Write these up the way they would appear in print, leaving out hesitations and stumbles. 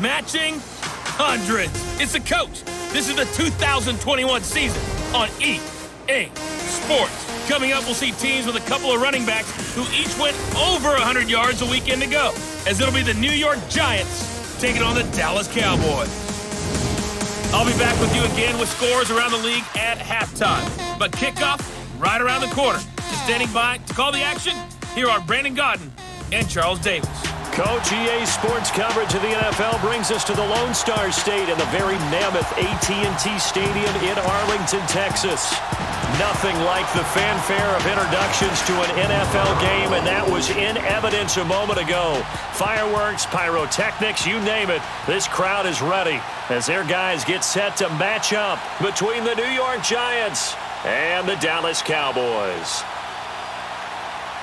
matching hundreds. It's the coach. This is the 2021 season on EA Sports. Coming up, we'll see teams with a couple of running backs who each went over 100 yards a weekend ago, as it'll be the New York Giants taking on the Dallas Cowboys. I'll be back with you again with scores around the league at halftime. But kickoff right around the corner. And standing by to call the action, here are Brandon Godden and Charles Davis. Coach, EA Sports coverage of the NFL brings us to the Lone Star State in the very mammoth AT&T Stadium in Arlington, Texas. Nothing like the fanfare of introductions to an NFL game, and that was in evidence a moment ago. Fireworks, pyrotechnics, you name it. This crowd is ready as their guys get set to match up between the New York Giants and the Dallas Cowboys.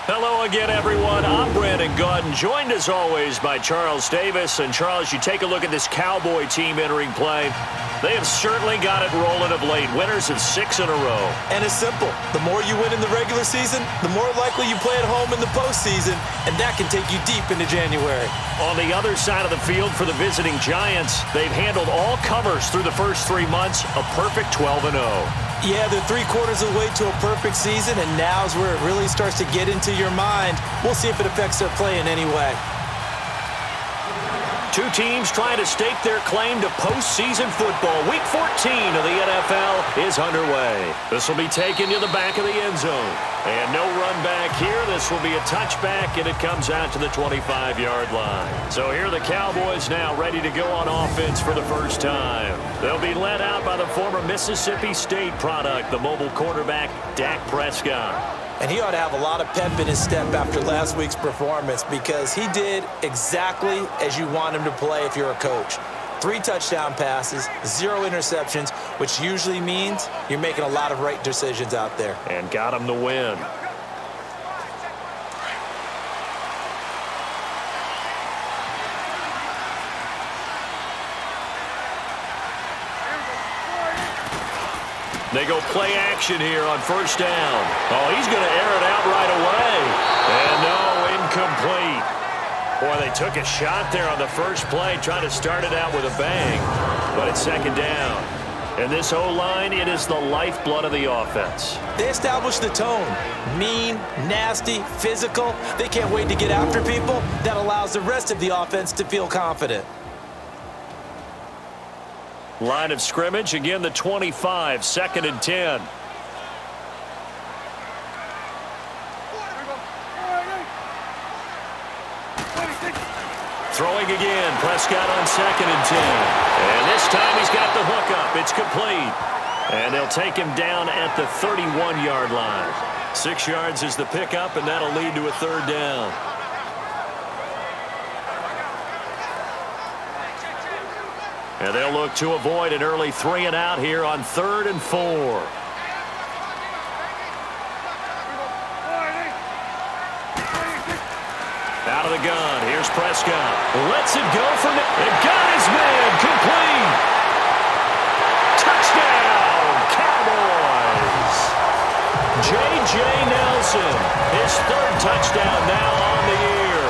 Hello again, everyone. I'm Brandon Godden, joined as always by Charles Davis. And Charles, you take a look at this Cowboy team entering play. They have certainly got it rolling of late. Winners of 6 in a row. And it's simple. The more you win in the regular season, the more likely you play at home in the postseason, and that can take you deep into January. On the other side of the field for the visiting Giants, they've handled all comers through the first 3 months, a perfect 12-0. Yeah, they're 3/4 of the way to a perfect season, and now's where it really starts to get into your mind. We'll see if it affects their play in any way. Two teams trying to stake their claim to postseason football. Week 14 of the NFL is underway. This will be taken to the back of the end zone. And no run back here. This will be a touchback, and it comes out to the 25-yard line. So here are the Cowboys now ready to go on offense for the first time. They'll be led out by the former Mississippi State product, the mobile quarterback, Dak Prescott. And he ought to have a lot of pep in his step after last week's performance, because he did exactly as you want him to play if you're a coach. 3 touchdown passes, 0 interceptions, which usually means you're making a lot of right decisions out there. And got him the win. They go play action here on first down. Oh, he's going to air it out right away. And no, incomplete. Boy, they took a shot there on the first play, trying to start it out with a bang. But it's second down. And this O-line, it is the lifeblood of the offense. They established the tone. Mean, nasty, physical. They can't wait to get after people. That allows the rest of the offense to feel confident. Line of scrimmage, again the 25, 2nd and 10. Throwing again, Prescott on 2nd and 10. And this time he's got the hook up. It's complete. And they'll take him down at the 31-yard line. 6 yards is the pickup, and that'll lead to a 3rd down. And they'll look to avoid an early 3 and out here on 3rd and 4. Out of the gun. Here's Prescott. Lets it go from it. It got his man. Complete. Touchdown, Cowboys. J.J. Nelson. His 3rd touchdown now on the year.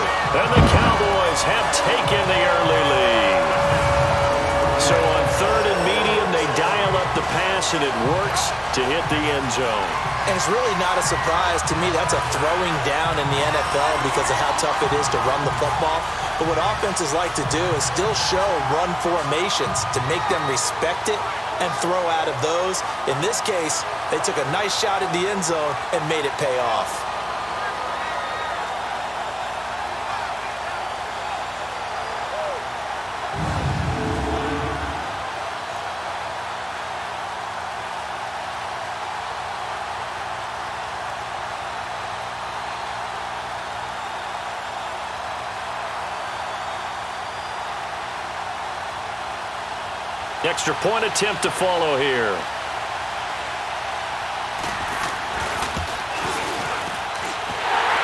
And the Cowboys have taken the early lead. So on 3rd and medium, they dial up the pass, and it works to hit the end zone. And it's really not a surprise to me. That's a throwing down in the NFL because of how tough it is to run the football. But what offenses like to do is still show run formations to make them respect it and throw out of those. In this case, they took a nice shot at the end zone and made it pay off. Extra point attempt to follow here.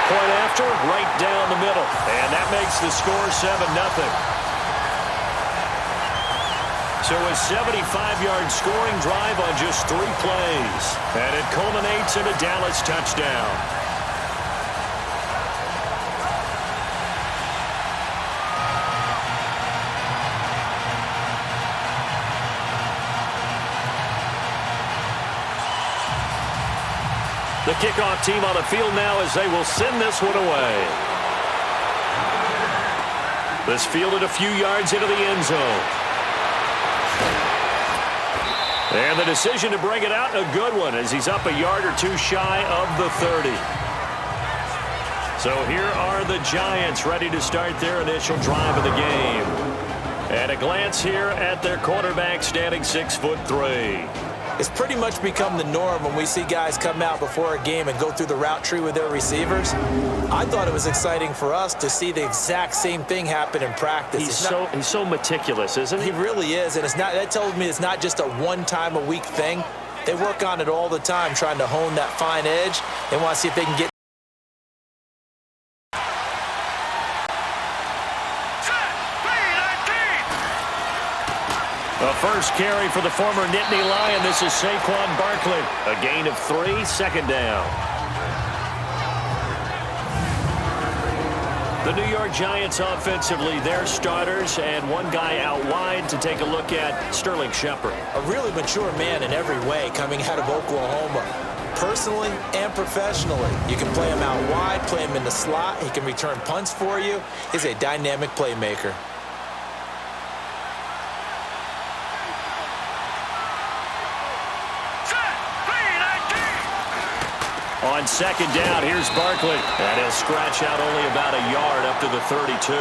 Point after, right down the middle. And that makes the score 7-0. So a 75-yard scoring drive on just 3 plays. And it culminates in a Dallas touchdown. The kickoff team on the field now as they will send this one away. This fielded a few yards into the end zone. And the decision to bring it out, a good one, as he's up a yard or two shy of the 30. So here are the Giants ready to start their initial drive of the game. At a glance here at their quarterback, standing 6'3". It's pretty much become the norm when we see guys come out before a game and go through the route tree with their receivers. I thought it was exciting for us to see the exact same thing happen in practice. He's so meticulous, isn't he? He really is, and that tells me it's not just a one-time-a-week thing. They work on it all the time, trying to hone that fine edge. They want to see if they can get a first carry for the former Nittany Lion. This is Saquon Barkley. A gain of 3, second down. The New York Giants offensively, their starters, and one guy out wide to take a look at, Sterling Shepard. A really mature man in every way coming out of Oklahoma. Personally and professionally, you can play him out wide, play him in the slot. He can return punts for you. He's a dynamic playmaker. On second down, here's Barkley. And he'll scratch out only about a yard up to the 32.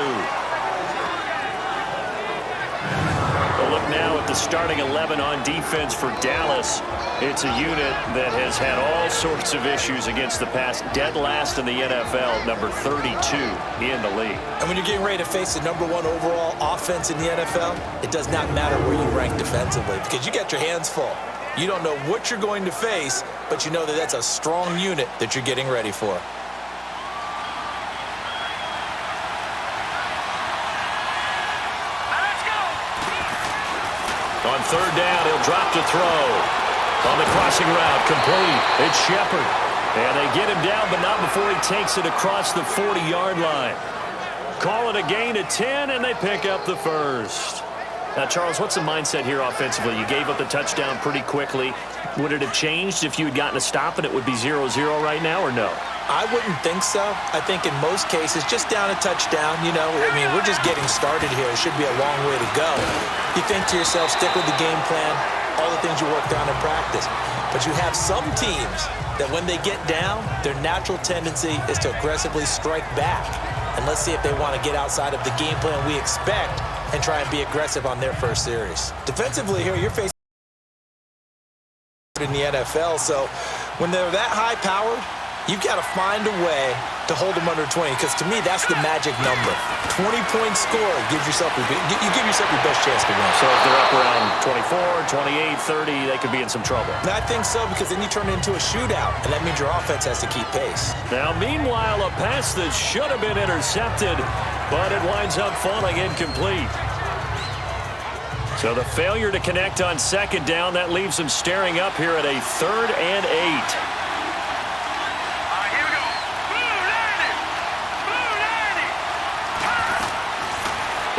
A look now at the starting 11 on defense for Dallas. It's a unit that has had all sorts of issues against the pass. Dead last in the NFL, number 32 in the league. And when you're getting ready to face the number 1 overall offense in the NFL, it does not matter where you rank defensively because you got your hands full. You don't know what you're going to face, but you know that that's a strong unit that you're getting ready for. Let's go. On third down, he'll drop to throw. On the crossing route, complete. It's Shepard. And they get him down, but not before he takes it across the 40-yard line. Call it a gain of 10, and they pick up the first. Now, Charles, what's the mindset here offensively? You gave up the touchdown pretty quickly. Would it have changed if you had gotten a stop and it would be 0-0 right now, or no? I wouldn't think so. I think in most cases, just down a touchdown, we're just getting started here. It should be a long way to go. You think to yourself, stick with the game plan, all the things you worked on in practice. But you have some teams that when they get down, their natural tendency is to aggressively strike back. And let's see if they want to get outside of the game plan we expect and try and be aggressive on their first series. Defensively here, you're facing in the NFL, so when they're that high-powered, you've got to find a way to hold them under 20, because to me, that's the magic number. 20-point score gives yourself you give yourself your best chance to win. So if they're up around 24, 28, 30, they could be in some trouble. And I think so, because then you turn it into a shootout, and that means your offense has to keep pace. Now, meanwhile, a pass that should have been intercepted, but it winds up falling incomplete. So the failure to connect on second down, that leaves them staring up here at a 3rd and 8. Here we go.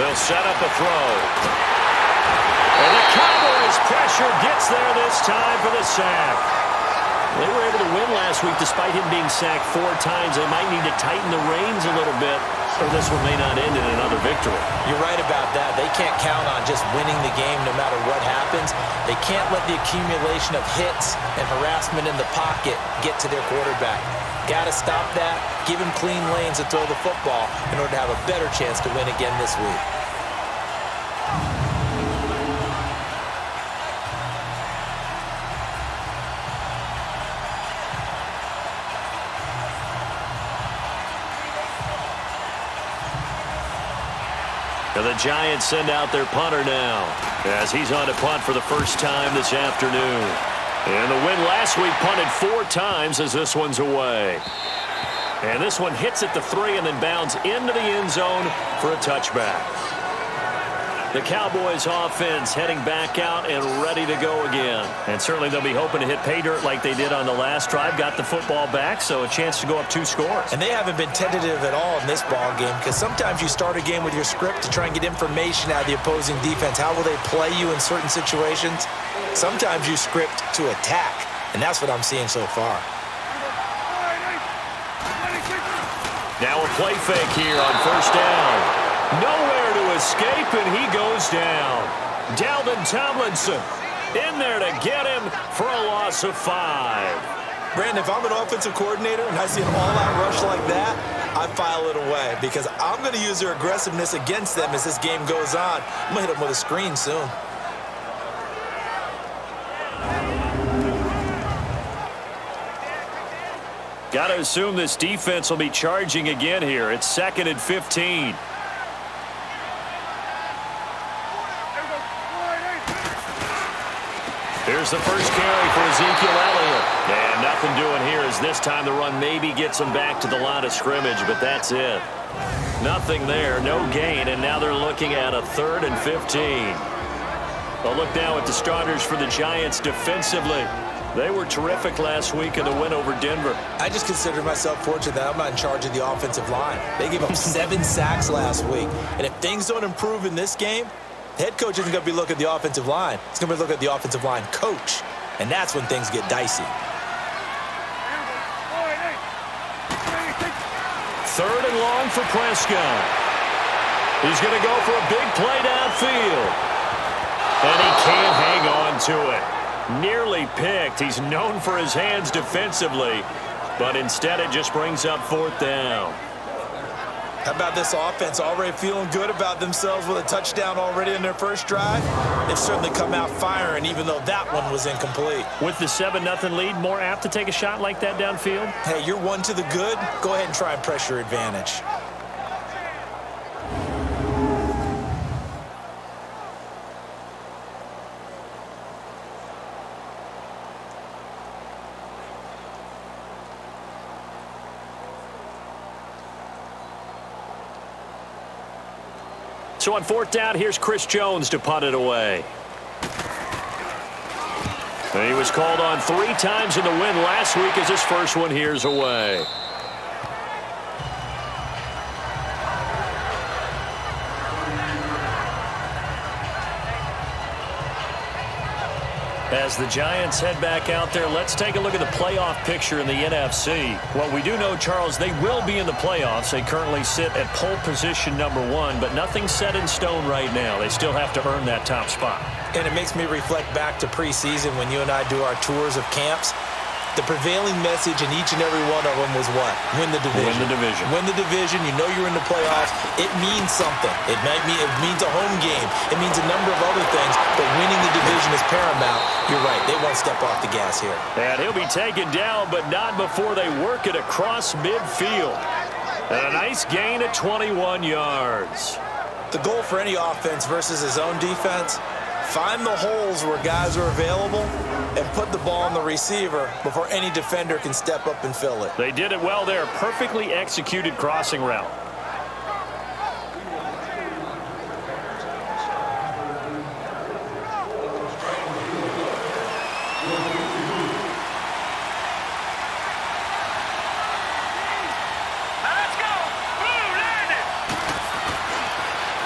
They'll set up a throw. And the Cowboys' pressure gets there this time for the sack. They were able to win last week despite him being sacked 4 times. They might need to tighten the reins a little bit, or this one may not end in another victory. You're right about that. They can't count on just winning the game no matter what happens. They can't let the accumulation of hits and harassment in the pocket get to their quarterback. Got to stop that, give him clean lanes to throw the football in order to have a better chance to win again this week. And the Giants send out their punter now as he's on to punt for the first time this afternoon. And the win last week punted 4 times as this one's away. And this one hits at the 3 and then bounds into the end zone for a touchback. The Cowboys offense heading back out and ready to go again. And certainly they'll be hoping to hit pay dirt like they did on the last drive. Got the football back, so a chance to go up 2 scores. And they haven't been tentative at all in this ball game, because sometimes you start a game with your script to try and get information out of the opposing defense. How will they play you in certain situations? Sometimes you script to attack, and that's what I'm seeing so far. Now a play fake here on first down. Nowhere to escape, and he goes down. Dalvin Tomlinson in there to get him for a loss of 5. Brandon, if I'm an offensive coordinator and I see an all-out rush like that, I file it away because I'm going to use their aggressiveness against them as this game goes on. I'm going to hit them with a screen soon. Got to assume this defense will be charging again here. It's 2nd and 15. Here's the first carry for Ezekiel Elliott. And nothing doing here as this time the run maybe gets him back to the line of scrimmage, but that's it. Nothing there, no gain, and now they're looking at a 3rd and 15. A look now at the starters for the Giants defensively. They were terrific last week in the win over Denver. I just consider myself fortunate that I'm not in charge of the offensive line. They gave up 7 sacks last week, and if things don't improve in this game, the head coach isn't going to be looking at the offensive line. He's going to be looking at the offensive line coach, and that's when things get dicey. 3rd and long for Prescott. He's going to go for a big play downfield. And he can't hang on to it. Nearly picked. He's known for his hands defensively, but instead it just brings up 4th down. How about this offense already feeling good about themselves with a touchdown already in their first drive? They've certainly come out firing, even though that one was incomplete. With the 7-0 lead, more apt to take a shot like that downfield? Hey, you're one to the good. Go ahead and try and press your advantage. So on 4th down, here's Chris Jones to punt it away. And he was called on 3 times in the win last week as his first one here's away. As the Giants head back out there, let's take a look at the playoff picture in the NFC. Well, we do know, Charles, they will be in the playoffs. They currently sit at pole position number 1, but nothing's set in stone right now. They still have to earn that top spot. And it makes me reflect back to preseason when you and I do our tours of camps. The prevailing message in each and every one of them was what? Win the division. Win the division. Win the division. You know you're in the playoffs. It means something. It means a home game. It means a number of other things, but winning the division is paramount. You're right. They won't step off the gas here. And he'll be taken down, but not before they work it across midfield. And a nice gain at 21 yards. The goal for any offense versus his own defense, find the holes where guys are available and put the ball on the receiver before any defender can step up and fill it. They did it well there. Perfectly executed crossing route.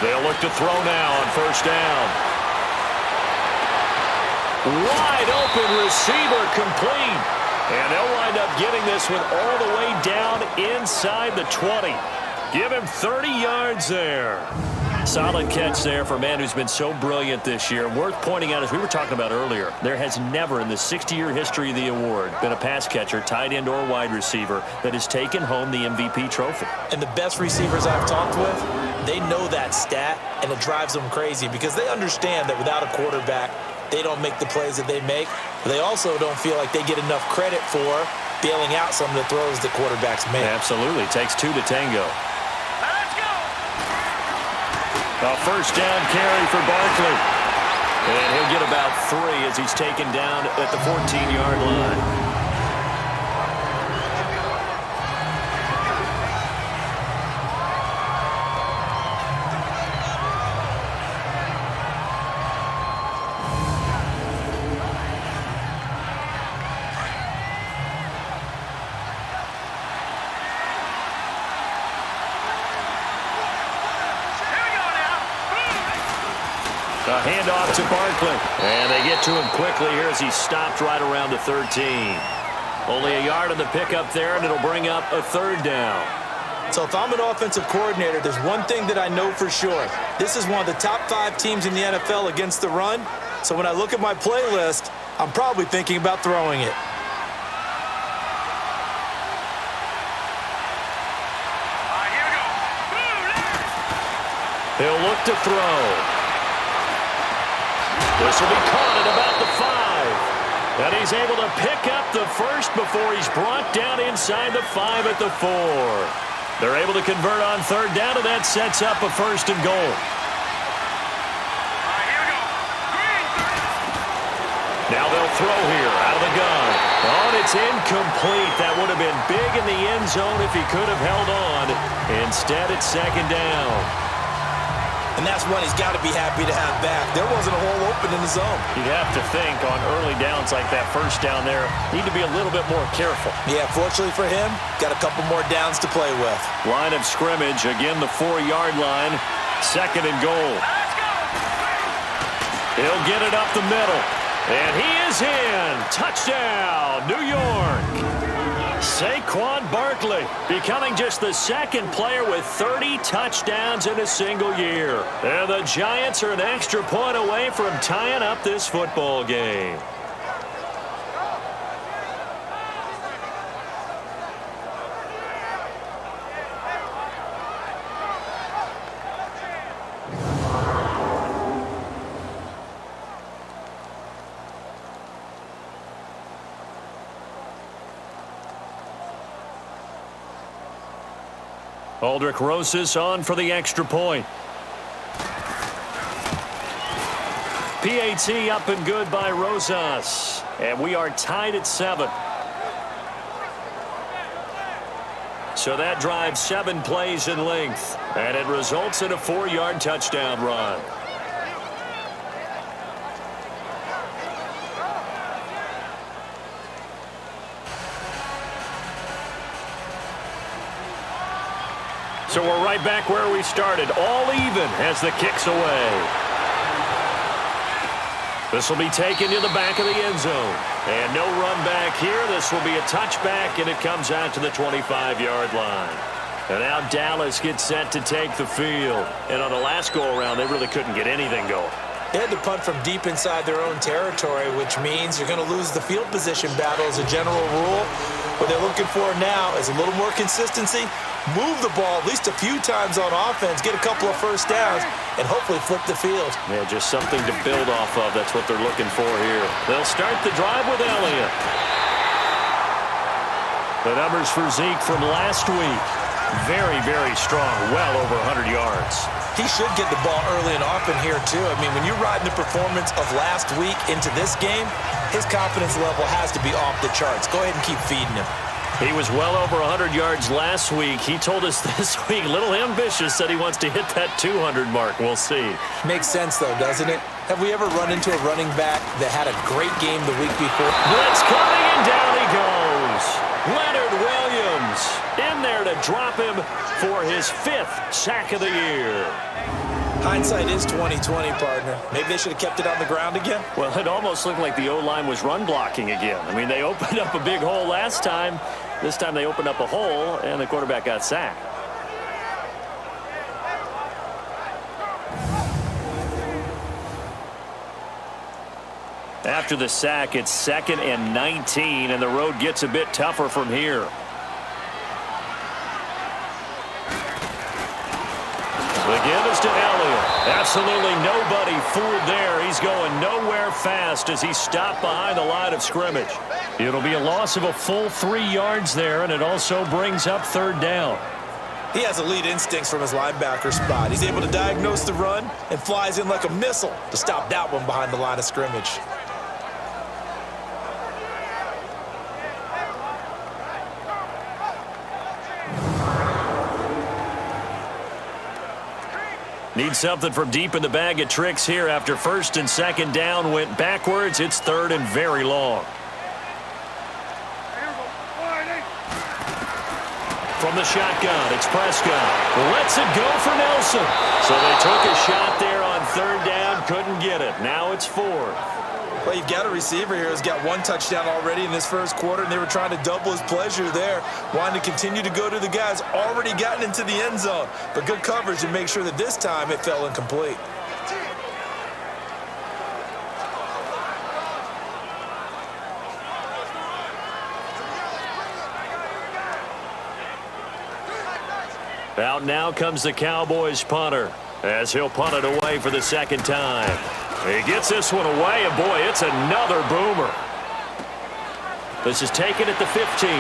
They'll look to throw now on first down. Wide open receiver complete. And they'll wind up getting this one all the way down inside the 20. Give him 30 yards there. Solid catch there for a man who's been so brilliant this year. Worth pointing out, as we were talking about earlier, there has never in the 60-year history of the award been a pass catcher, tight end or wide receiver that has taken home the MVP trophy. And the best receivers I've talked with, they know that stat, and it drives them crazy because they understand that without a quarterback, they don't make the plays that they make. But they also don't feel like they get enough credit for bailing out some of the throws the quarterbacks make. Absolutely. Takes 2 to tango. A first down carry for Barkley. And he'll get about 3 as he's taken down at the 14-yard line. A handoff to Barkley. And they get to him quickly here as he's stopped right around the 13. Only a yard on the pickup there, and it'll bring up a 3rd down. So if I'm an offensive coordinator, there's one thing that I know for sure. This is one of the top 5 teams in the NFL against the run. So when I look at my playlist, I'm probably thinking about throwing it. He'll look to throw. This will be caught at about the 5. And he's able to pick up the first before he's brought down inside the 5 at the 4. They're able to convert on third down, and that sets up a 1st and goal. Now they'll throw here out of the gun. Oh, and it's incomplete. That would have been big in the end zone if he could have held on. Instead, it's 2nd down. And that's one he's got to be happy to have back. There wasn't a hole open in the zone. You'd have to think on early downs like that 1st down there, need to be a little bit more careful. Yeah, fortunately for him, got a couple more downs to play with. Line of scrimmage, again the 4-yard line. 2nd and goal. He'll get it up the middle. And he is in. Touchdown, New York. Saquon Barkley becoming just the 2nd player with 30 touchdowns in a single year. And the Giants are an extra point away from tying up this football game. Aldrich Rosas on for the extra point. PAT up and good by Rosas. And we are tied at 7. So that drives 7 plays in length. And it results in a 4-yard touchdown run. So we're right back where we started, all even as the kick's away. This will be taken to the back of the end zone. And no run back here. This will be a touchback, and it comes out to the 25-yard line. And now Dallas gets set to take the field. And on the last go-around, they really couldn't get anything going. They had to punt from deep inside their own territory, which means you're going to lose the field position battle as a general rule. What they're looking for now is a little more consistency, move the ball at least a few times on offense, get a couple of 1st downs, and hopefully flip the field. Yeah, just something to build off of. That's what they're looking for here. They'll start the drive with Elliott. The numbers for Zeke from last week, very, very strong, well over 100 yards. He should get the ball early and often here, too. I mean, when you ride the performance of last week into this game, his confidence level has to be off the charts. Go ahead and keep feeding him. He was well over 100 yards last week. He told us this week, a little ambitious, said he wants to hit that 200 mark. We'll see. Makes sense, though, doesn't it? Have we ever run into a running back that had a great game the week before? Blitz coming, and down he goes. Leonard Williams in there to drop him for his 5th sack of the year. Hindsight is 20/20, partner. Maybe they should have kept it on the ground again. Well, it almost looked like the O-line was run blocking again. I mean, they opened up a big hole last time. This time they opened up a hole, and the quarterback got sacked. After the sack, it's 2nd and 19, and the road gets a bit tougher from here. Again, it's to Elliott. Absolutely nobody fooled there. He's going nowhere fast as he stopped behind the line of scrimmage. It'll be a loss of a full 3 yards there, and it also brings up 3rd down. He has elite instincts from his linebacker spot. He's able to diagnose the run and flies in like a missile to stop that one behind the line of scrimmage. Need something from deep in the bag of tricks here after 1st and 2nd down went backwards. It's 3rd and very long. From the shotgun, it's Prescott. Lets it go for Nelson. So they took a shot there on 3rd down, couldn't get it. Now it's 4th. Well, you've got a receiver here who's got one touchdown already in this first quarter, and they were trying to double his pleasure there, wanting to continue to go to the guys already gotten into the end zone. But good coverage to make sure that this time it fell incomplete. Out now comes the Cowboys punter as he'll punt it away for the second time. He gets this one away, and boy, it's another boomer. This is taken at the 15.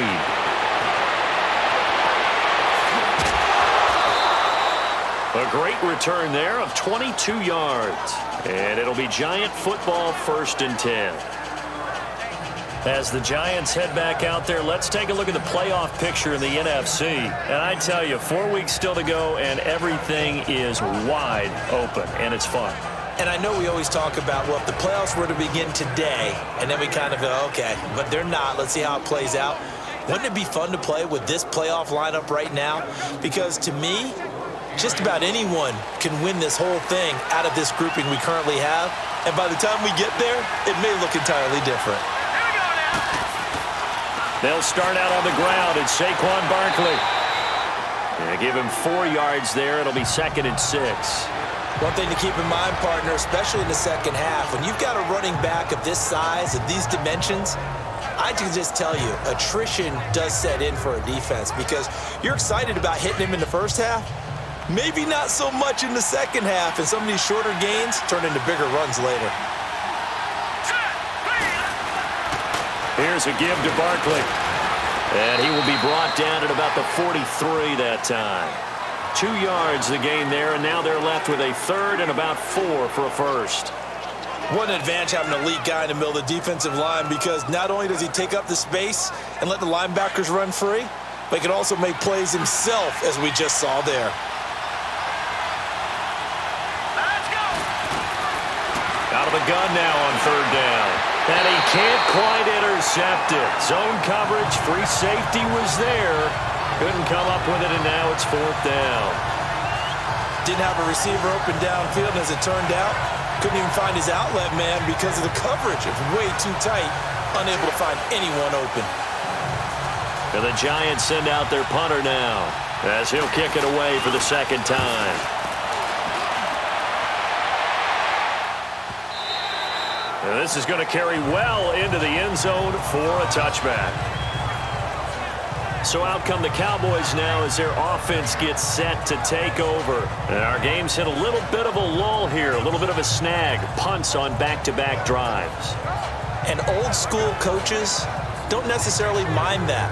A great return there of 22 yards. And it'll be Giant football, 1st and 10. As the Giants head back out there, let's take a look at the playoff picture in the NFC. And I tell you, 4 weeks still to go, and everything is wide open, and it's fun. And I know we always talk about, well, if the playoffs were to begin today, and then we kind of go, okay, but they're not. Let's see how it plays out. Wouldn't it be fun to play with this playoff lineup right now? Because to me, just about anyone can win this whole thing out of this grouping we currently have. And by the time we get there, it may look entirely different. They'll start out on the ground. It's Saquon Barkley. They give him 4 yards there. It'll be 2nd and 6. One thing to keep in mind, partner, especially in the second half, when you've got a running back of this size, of these dimensions, I can just tell you, attrition does set in for a defense because you're excited about hitting him in the first half, maybe not so much in the second half, and some of these shorter gains turn into bigger runs later. Here's a give to Barkley. And he will be brought down at about the 43 that time. 2 yards the gain there, and now they're left with a 3rd and about 4 for a first. What an advantage having an elite guy in the middle of the defensive line, because not only does he take up the space and let the linebackers run free, but he can also make plays himself, as we just saw there. Out of the gun now on 3rd down. And he can't quite intercept it. Zone coverage, free safety was there. Couldn't come up with it, and now it's 4th down. Didn't have a receiver open downfield, and as it turned out, couldn't even find his outlet man because of the coverage. It was way too tight, unable to find anyone open. And the Giants send out their punter now as he'll kick it away for the 2nd time. And this is going to carry well into the end zone for a touchback. So out come the Cowboys now as their offense gets set to take over. And our game's hit a little bit of a lull here, a little bit of a snag. Punts on back-to-back drives. And old school coaches don't necessarily mind that.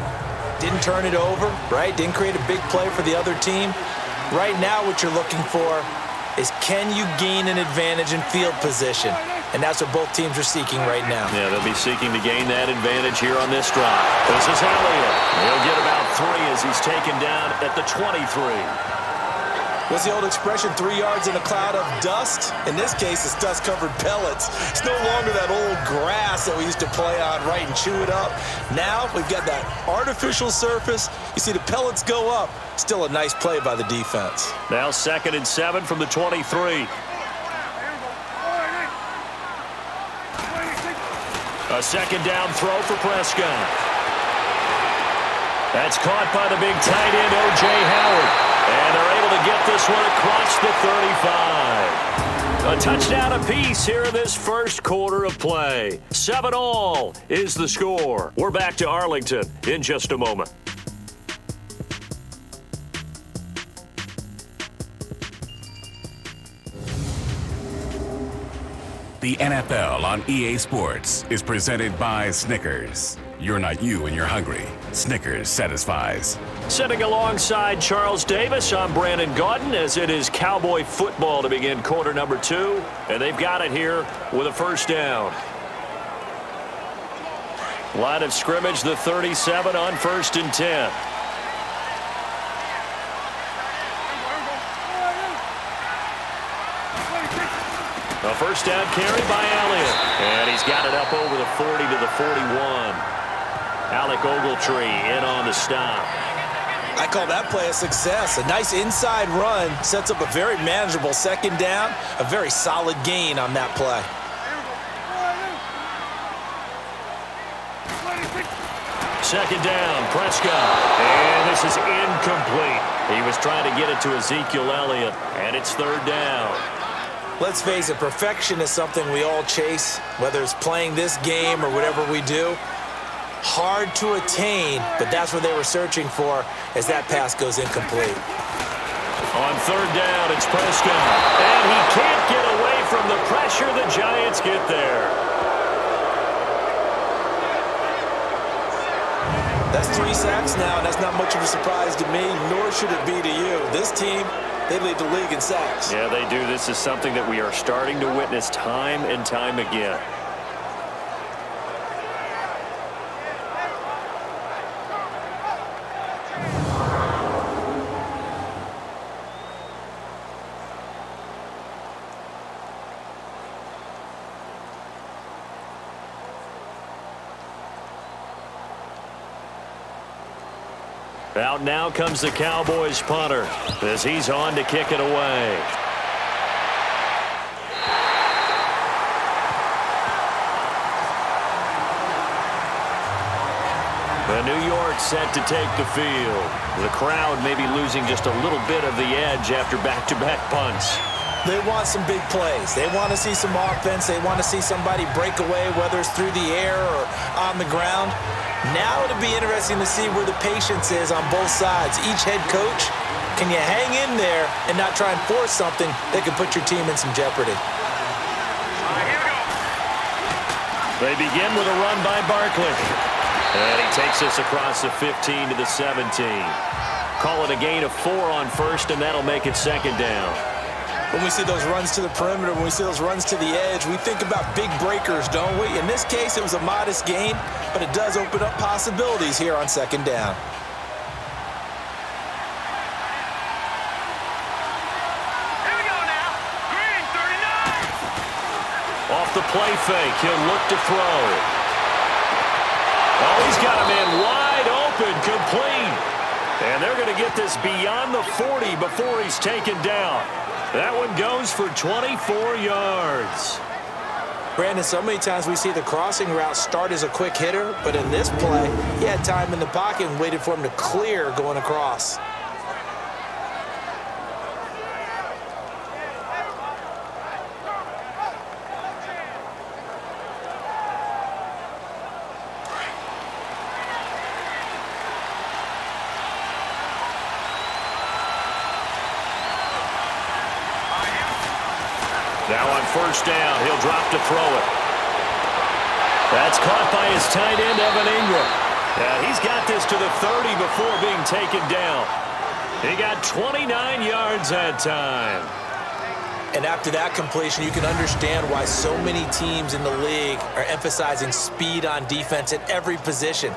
Didn't turn it over, right? Didn't create a big play for the other team. Right now what you're looking for is, can you gain an advantage in field position? And that's what both teams are seeking right now. Yeah, they'll be seeking to gain that advantage here on this drive. This is Elliott. He'll get about 3 as he's taken down at the 23. What's the old expression, 3 yards in a cloud of dust? In this case, it's dust-covered pellets. It's no longer that old grass that we used to play on, right, and chew it up. Now we've got that artificial surface. You see the pellets go up. Still a nice play by the defense. Now 2nd and 7 from the 23. A 2nd down throw for Prescott. That's caught by the big tight end, O.J. Howard. And they're able to get this one across the 35. A touchdown apiece here in this first quarter of play. 7-all is the score. We're back to Arlington in just a moment. The NFL on EA Sports is presented by Snickers. You're not you when you're hungry. Snickers satisfies. Sitting alongside Charles Davis, I'm Brandon Gaudin as it is Cowboy football to begin quarter number 2. And they've got it here with a 1st down. Line of scrimmage, the 37 on 1st and 10. A 1st down carry by Elliott. And he's got it up over the 40 to the 41. Alec Ogletree in on the stop. I call that play a success. A nice inside run sets up a very manageable 2nd down. A very solid gain on that play. Second down, Prescott. And this is incomplete. He was trying to get it to Ezekiel Elliott, and it's third down. Let's face it, perfection is something we all chase, whether it's playing this game or whatever we do. Hard to attain, but that's what they were searching for as that pass goes incomplete. On third down, it's Prescott. And he can't get away from the pressure. The Giants get there. That's 3 sacks now, and that's not much of a surprise to me, nor should it be to you. This team, they lead the league in sacks. Yeah, they do. This is something that we are starting to witness time and time again. Out now comes the Cowboys punter as he's on to kick it away. The New York set to take the field. The crowd may be losing just a little bit of the edge after back-to-back punts. They want some big plays. They want to see some offense. They want to see somebody break away, whether it's through the air or on the ground. Now it'll be interesting to see where the patience is on both sides. Each head coach, can you hang in there and not try and force something that could put your team in some jeopardy? They begin with a run by Barkley. And he takes us across the 15 to the 17. Call it a gain of 4 on first, and that'll make it second down. When we see those runs to the perimeter, when we see those runs to the edge, we think about big breakers, don't we? In this case, it was a modest gain, but it does open up possibilities here on second down. Here we go now. Green, 39. Off the play fake, he'll look to throw. Oh, he's got a man wide open, complete. And they're going to get this beyond the 40 before he's taken down. That one goes for 24 yards. Brandon, so many times we see the crossing route start as a quick hitter, but in this play, he had time in the pocket and waited for him to clear going across. Now on first down, he'll drop to throw it. That's caught by his tight end, Evan Ingram. He's got this to the 30 before being taken down. He got 29 yards that time. And after that completion, you can understand why so many teams in the league are emphasizing speed on defense at every position.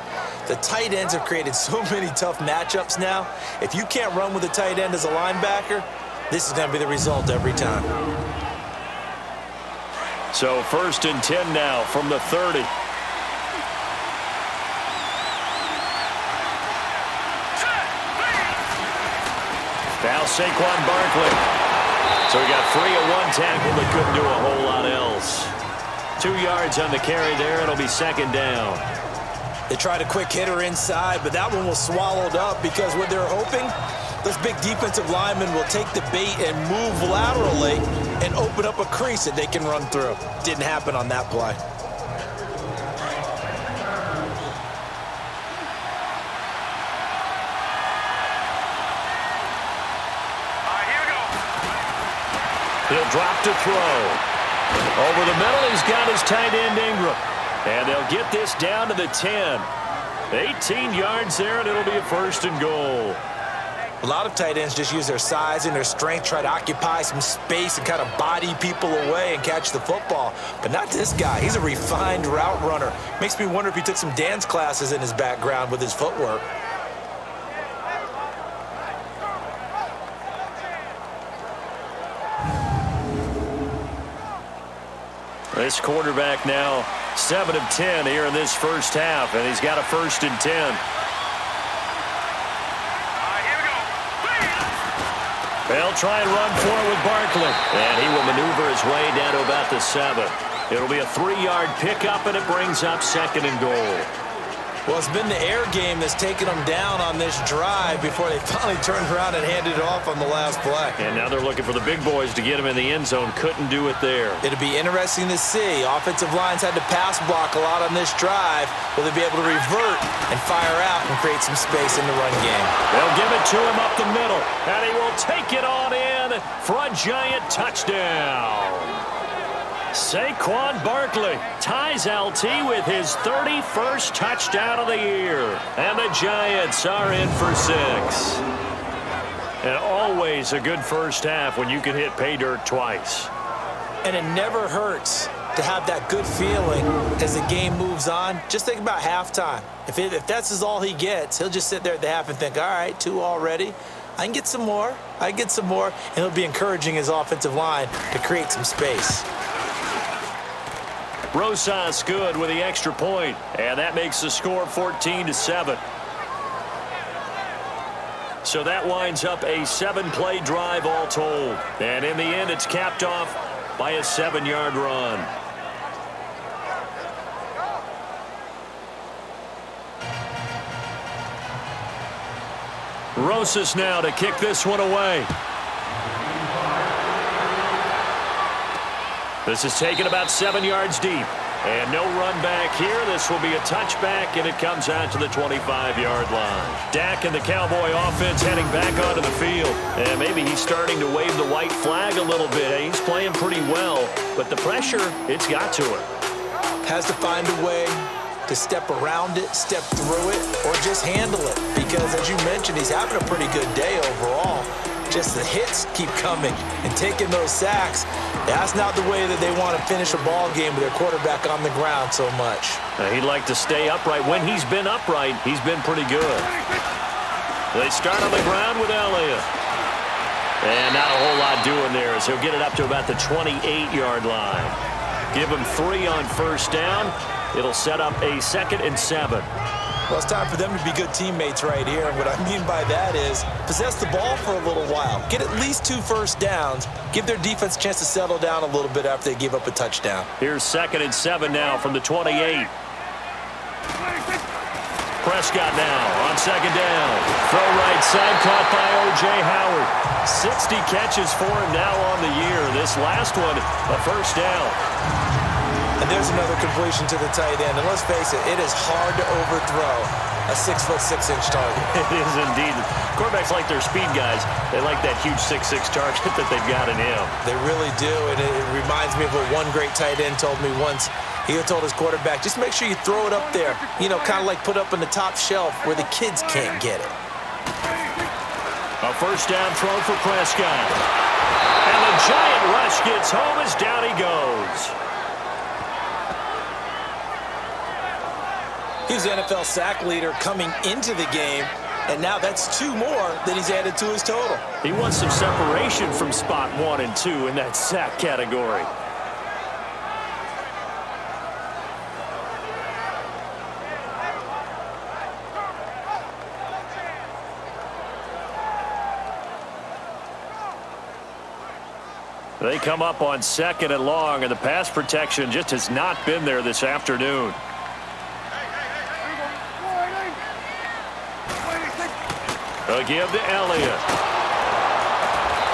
The tight ends have created so many tough matchups now. If you can't run with a tight end as a linebacker, this is going to be the result every time. So first and 10 now from the 30. Now Saquon Barkley. So we got 3 at one tackle that couldn't do a whole lot else. 2 yards on the carry there. It'll be second down. They tried a quick hitter inside, but that one was swallowed up because what they're hoping, those big defensive linemen will take the bait and move laterally and open up a crease that they can run through. Didn't happen on that play. Here we go. He'll drop to throw. Over the middle, he's got his tight end Ingram. And they'll get this down to the 10. 18 yards there, and it'll be a first and goal. A lot of tight ends just use their size and their strength, try to occupy some space and kind of body people away and catch the football. But not this guy. He's a refined route runner. Makes me wonder if he took some dance classes in his background with his footwork. This quarterback now 7 of 10 here in this first half, and he's got a first and 10. They'll try and run for it with Barkley. And he will maneuver his way down to about the 7. It'll be a 3-yard pickup, and it brings up second and goal. Well, it's been the air game that's taken them down on this drive before they finally turned around and handed it off on the last play. And now they're looking for the big boys to get him in the end zone. Couldn't do it there. It'll be interesting to see. Offensive lines had to pass block a lot on this drive. Will they be able to revert and fire out and create some space in the run game? They'll give it to him up the middle, and he will take it on in for a Giant touchdown. Saquon Barkley ties LT with his 31st touchdown of the year. And the Giants are in for 6. And always a good first half when you can hit pay dirt twice. And it never hurts to have that good feeling as the game moves on. Just think about halftime. If that's all he gets, he'll just sit there at the half and think, all right, 2 already. I can get some more. I can get some more. And he'll be encouraging his offensive line to create some space. Rosas good with the extra point, and that makes the score 14-7. So that winds up a 7-play drive all told. And in the end, it's capped off by a 7-yard run. Rosas now to kick this one away. This is taken about 7 yards deep. And no run back here. This will be a touchback, and it comes out to the 25-yard line. Dak and the Cowboy offense heading back onto the field. And maybe he's starting to wave the white flag a little bit. He's playing pretty well, but the pressure, it's got to him. Has to find a way to step around it, step through it, or just handle it. Because, as you mentioned, he's having a pretty good day overall. Just the hits keep coming and taking those sacks. That's not the way that they want to finish a ball game with their quarterback on the ground so much. He'd like to stay upright. When he's been upright, he's been pretty good. They start on the ground with Elliott. And not a whole lot doing there as he'll get it up to about the 28-yard line. Give him 3 on first down. It'll set up a 2nd and 7. Well, it's time for them to be good teammates right here. And what I mean by that is possess the ball for a little while. Get at least 2 first downs. Give their defense a chance to settle down a little bit after they give up a touchdown. Here's 2nd and 7 now from the 28. Prescott now on 2nd down. Throw right side caught by O.J. Howard. 60 catches for him now on the year. This last one, a first down. And there's another completion to the tight end. And let's face it, it is hard to overthrow a 6'6" target. It is indeed. Quarterbacks like their speed guys. They like that huge 6'6" target that they've got in him. They really do. And it reminds me of what one great tight end told me once. He told his quarterback, just make sure you throw it up there. You know, kind of like put up on the top shelf where the kids can't get it. A first down throw for Prescott. And the giant rush gets home as down he goes. He was the NFL sack leader coming into the game, and now that's 2 more that he's added to his total. He wants some separation from spot 1 and 2 in that sack category. They come up on 2nd and long, and the pass protection just has not been there this afternoon. They'll give to Elliott.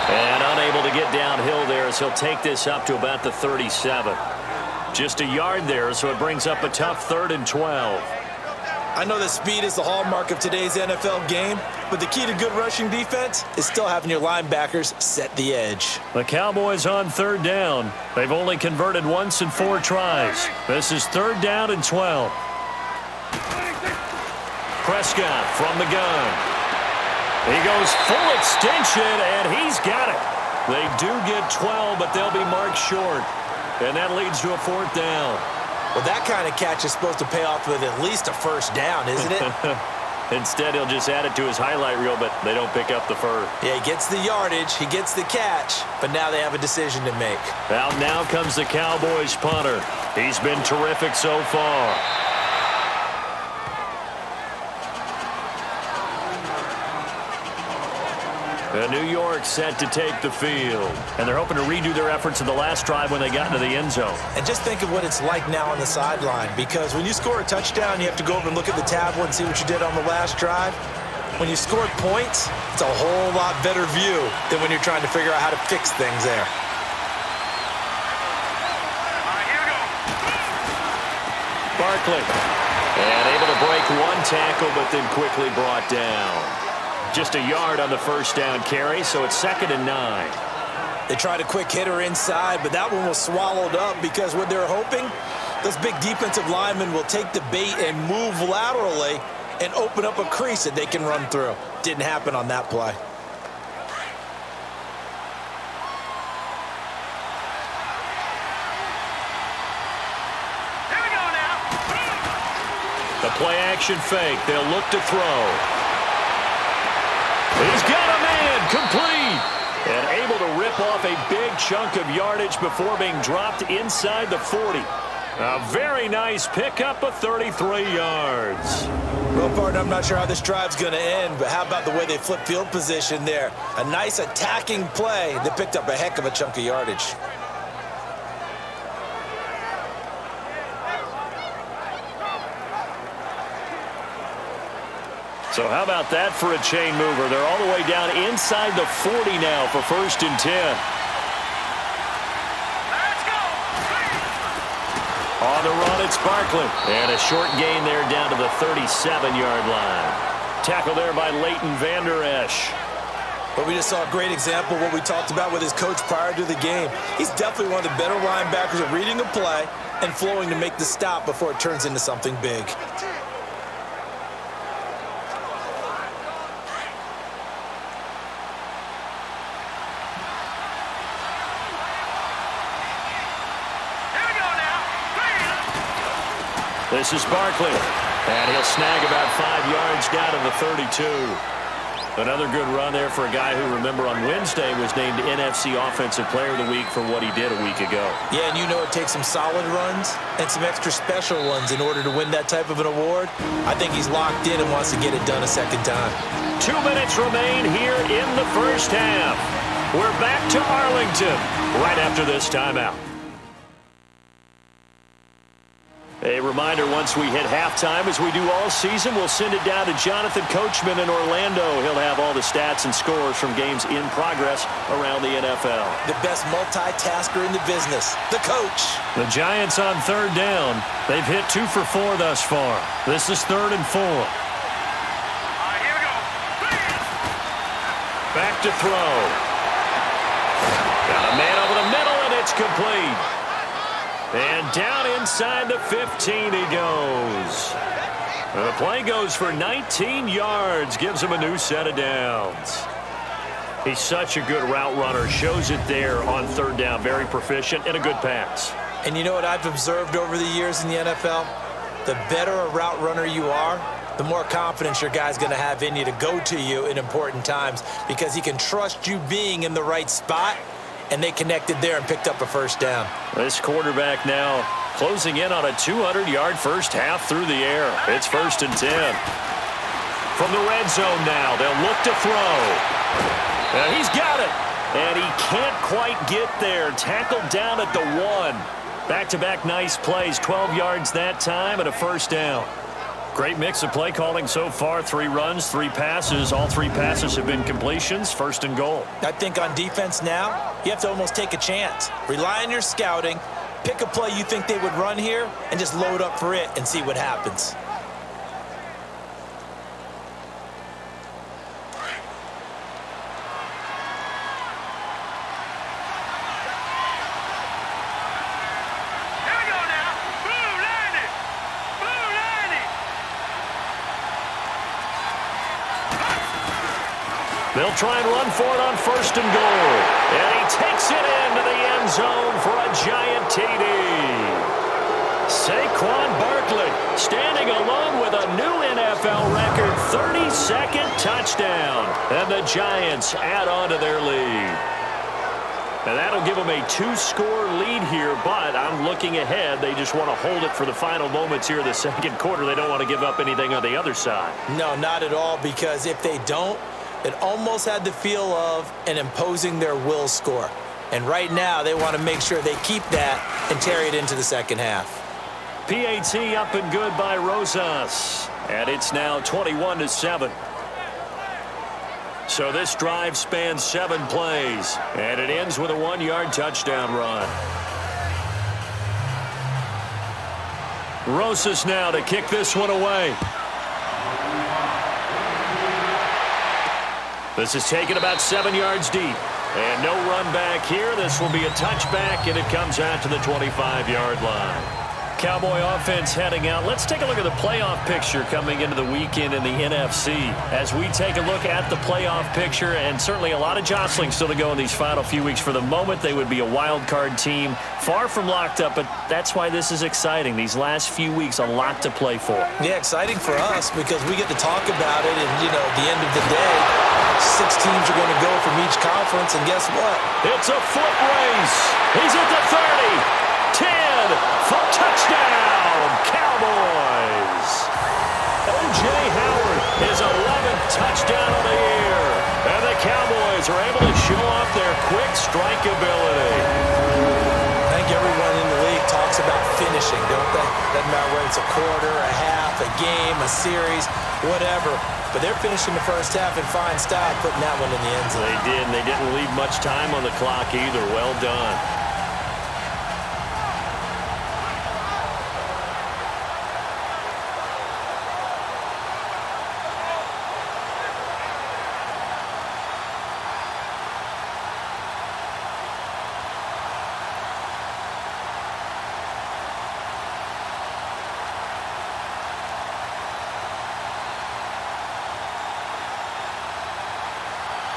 And unable to get downhill there as he'll take this up to about the 37. Just a yard there, so it brings up a tough 3rd and 12. I know that speed is the hallmark of today's NFL game, but the key to good rushing defense is still having your linebackers set the edge. The Cowboys on 3rd down. They've only converted once in 4 tries. This is 3rd down and 12. Prescott from the gun. He goes full extension, and he's got it. They do get 12, but they'll be marked short. And that leads to a 4th down. Well, that kind of catch is supposed to pay off with at least a first down, isn't it? Instead, he'll just add it to his highlight reel, but they don't pick up the first. Yeah, he gets the yardage, he gets the catch, but now they have a decision to make. Now comes the Cowboys punter. He's been terrific so far. And New York set to take the field. And they're hoping to redo their efforts in the last drive when they got into the end zone. And just think of what it's like now on the sideline, because when you score a touchdown, you have to go over and look at the tablet and see what you did on the last drive. When you scored points, it's a whole lot better view than when you're trying to figure out how to fix things there. Here we go. Barkley. And able to break one tackle, but then quickly brought down. Just a yard on the first down carry, so it's 2nd and 9. They tried a quick hitter inside, but that one was swallowed up because what they're hoping, those big defensive linemen will take the bait and move laterally and open up a crease that they can run through. Didn't happen on that play. Here we go now. The play action fake. They'll look to throw. He's got a man complete. And able to rip off a big chunk of yardage before being dropped inside the 40. A very nice pickup of 33 yards. Well, partner, I'm not sure how this drive's going to end, but how about the way they flip field position there? A nice attacking play that picked up a heck of a chunk of yardage. So how about that for a chain mover? They're all the way down inside the 40 now for 1st and 10. Let's go. On the run, it's Barkley. And a short gain there down to the 37-yard line. Tackle there by Leighton Vander Esch. But we just saw a great example of what we talked about with his coach prior to the game. He's definitely one of the better linebackers at reading a play and flowing to make the stop before it turns into something big. This is Barkley, and he'll snag about 5 yards down to the 32. Another good run there for a guy who, remember, on Wednesday was named NFC Offensive Player of the Week for what he did a week ago. Yeah, and you know it takes some solid runs and some extra special ones in order to win that type of an award. I think he's locked in and wants to get it done a second time. 2 minutes remain here in the first half. We're back to Arlington right after this timeout. A reminder, once we hit halftime, as we do all season, we'll send it down to Jonathan Coachman in Orlando. He'll have all the stats and scores from games in progress around the NFL. The best multitasker in the business, the coach. The Giants on 3rd down. They've hit 2 for 4 thus far. This is 3rd and 4. Here we go. Back to throw. Got a man over the middle, and it's complete. And down inside the 15 he goes. The play goes for 19 yards, gives him a new set of downs. He's such a good route runner, shows it there on 3rd down, very proficient and a good pass. And you know what I've observed over the years in the NFL? The better a route runner you are, the more confidence your guy's going to have in you to go to you in important times because he can trust you being in the right spot. And they connected there and picked up a 1st down. This quarterback now closing in on a 200-yard first half through the air. It's 1st and 10. From the red zone now, they'll look to throw. And he's got it. And he can't quite get there. Tackled down at the 1. Back-to-back nice plays, 12 yards that time and a 1st down. Great mix of play calling so far. 3 runs, 3 passes. All 3 passes have been completions. 1st and goal. I think on defense now, you have to almost take a chance. Rely on your scouting. Pick a play you think they would run here and just load up for it and see what happens. They'll try and run for it on 1st and goal. And he takes it into the end zone for a giant TD. Saquon Barkley standing alone with a new NFL record 32nd touchdown. And the Giants add on to their lead. And that'll give them a 2-score lead here, but I'm looking ahead. They just want to hold it for the final moments here of the 2nd quarter. They don't want to give up anything on the other side. No, not at all, because if they don't, It almost had the feel of an imposing their will score. And right now, they want to make sure they keep that and carry it into the second half. PAT up and good by Rosas. And it's now 21-7. So this drive spans 7 plays. And it ends with a 1-yard touchdown run. Rosas now to kick this one away. This is taken about 7 yards deep. And no run back here. This will be a touchback, and it comes out to the 25-yard line. Cowboy offense heading out. Let's take a look at the playoff picture coming into the weekend in the NFC. As we take a look at the playoff picture, and certainly a lot of jostling still to go in these final few weeks. For the moment, they would be a wild card team, far from locked up, but that's why this is exciting. These last few weeks, a lot to play for. Yeah, exciting for us because we get to talk about it, and, you know, at the end of the day, 6 teams are going to go from each conference, and guess what? It's a foot race. He's at the 30, 10, for touchdown, Cowboys. O.J. Howard, his 11th touchdown of the year. And the Cowboys are able to show off their quick strike ability. I think everyone in the league talks about finishing, don't they? Doesn't matter whether it's a quarter, a half, a game, a series, whatever. But they're finishing the first half in fine style, putting that one in the end zone. They did, and they didn't leave much time on the clock either. Well done.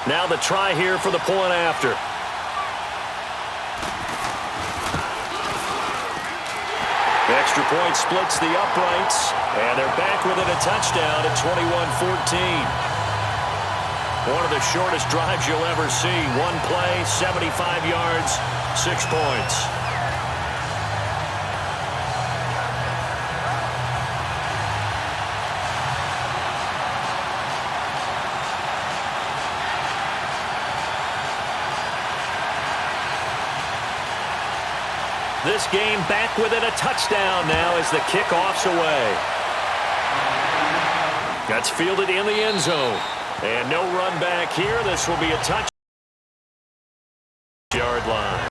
Now the try here for the point after. Extra point splits the uprights, and they're back within a touchdown at 21-14. One of the shortest drives you'll ever see. One play, 75 yards, 6 points. This game back within a touchdown now as the kickoff's away. That's fielded in the end zone. And no run back here. This will be a touch-yard line.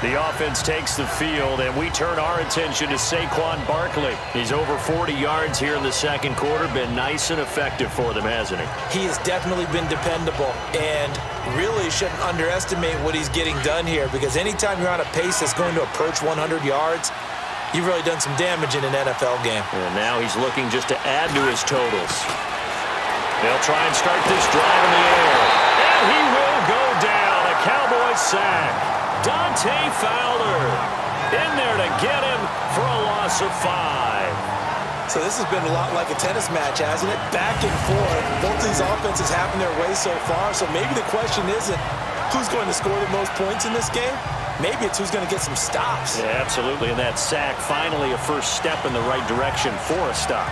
The offense takes the field, and we turn our attention to Saquon Barkley. He's over 40 yards here in the second quarter. Been nice and effective for them, hasn't he? He has definitely been dependable, and really shouldn't underestimate what he's getting done here, because anytime you're on a pace that's going to approach 100 yards, you've really done some damage in an NFL game. And now he's looking just to add to his totals. They'll try and start this drive in the air. And he will go down. A Cowboys sack. Dante Fowler in there to get him for a loss of 5. So this has been a lot like a tennis match, hasn't it? Back and forth. Both these offenses having their way so far. So maybe the question isn't who's going to score the most points in this game. Maybe it's who's going to get some stops. Yeah, absolutely. And that sack, finally a first step in the right direction for a stop.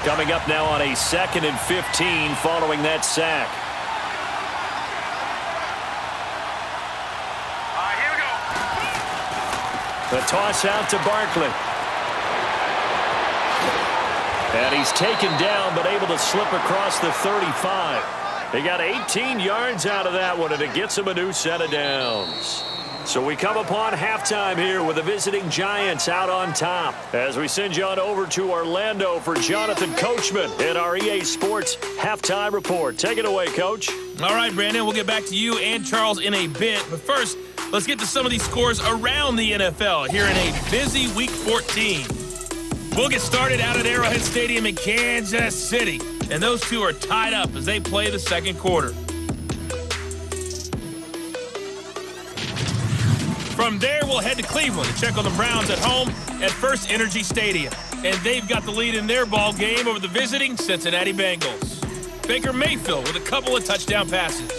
Coming up now on a 2nd and 15 following that sack. Here we go. The toss out to Barkley. And he's taken down, but able to slip across the 35. He got 18 yards out of that one, and it gets him a new set of downs. So we come upon halftime here with the visiting Giants out on top. As we send you on over to Orlando for Jonathan Coachman in our EA Sports Halftime Report. Take it away, Coach. All right, Brandon, we'll get back to you and Charles in a bit. But first, let's get to some of these scores around the NFL here in a busy Week 14. We'll get started out at Arrowhead Stadium in Kansas City. And those two are tied up as they play the second quarter. From there, we'll head to Cleveland to check on the Browns at home at First Energy Stadium. And they've got the lead in their ball game over the visiting Cincinnati Bengals. Baker Mayfield with a couple of touchdown passes.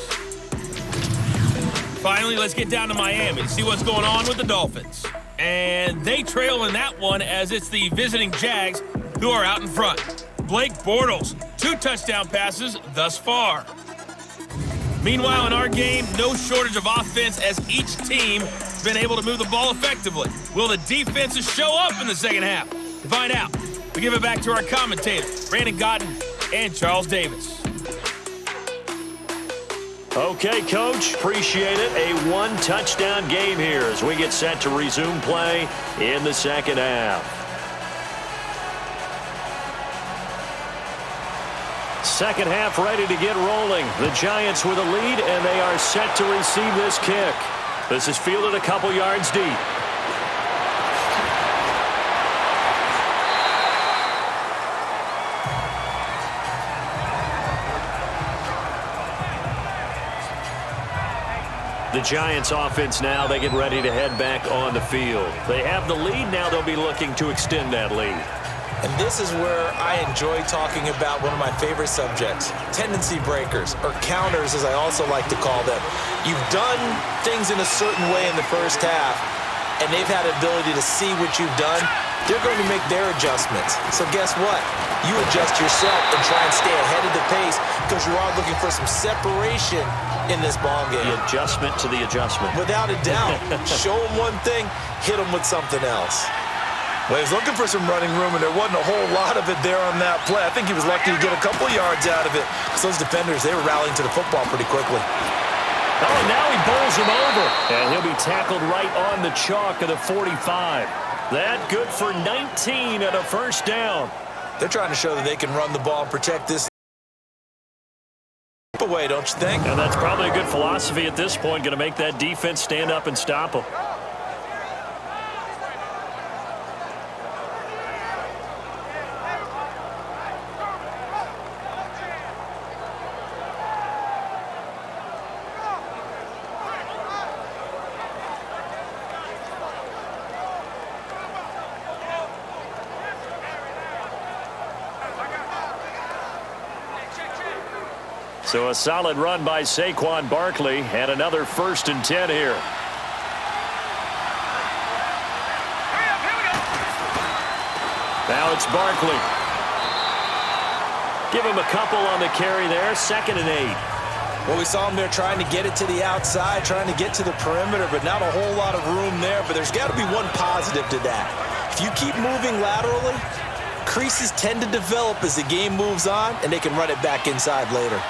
Finally, let's get down to Miami to see what's going on with the Dolphins. And they trail in that one as it's the visiting Jags who are out in front. Blake Bortles, 2 touchdown passes thus far. Meanwhile, in our game, no shortage of offense as each team has been able to move the ball effectively. Will the defenses show up in the second half? To find out, we give it back to our commentators, Brandon Gotten and Charles Davis. Okay, Coach, appreciate it. A 1-touchdown game here as we get set to resume play in the second half. Second half ready to get rolling. The Giants with a lead, and they are set to receive this kick. This is fielded a couple yards deep. The Giants offense now, they get ready to head back on the field. They have the lead. Now they'll be looking to extend that lead. And this is where I enjoy talking about one of my favorite subjects, tendency breakers, or counters as I also like to call them. You've done things in a certain way in the first half, and they've had the ability to see what you've done. They're going to make their adjustments. So guess what? You adjust yourself and try and stay ahead of the pace because you are looking for some separation in this ball game. The adjustment to the adjustment. Without a doubt. Show them one thing, hit them with something else. Well, he was looking for some running room, and there wasn't a whole lot of it there on that play. I think he was lucky to get a couple of yards out of it because those defenders, they were rallying to the football pretty quickly. Oh, and now he bowls him over, and he'll be tackled right on the chalk of the 45. That good for 19 and a first down. They're trying to show that they can run the ball and protect this away, don't you think? And that's probably a good philosophy at this point, going to make that defense stand up and stop them. So a solid run by Saquon Barkley and another 1st and 10 here. Now it's Barkley. Give him a couple on the carry there. 2nd and 8. Well, we saw him there trying to get it to the outside, trying to get to the perimeter, but not a whole lot of room there. But there's got to be one positive to that. If you keep moving laterally, creases tend to develop as the game moves on, and they can run it back inside later.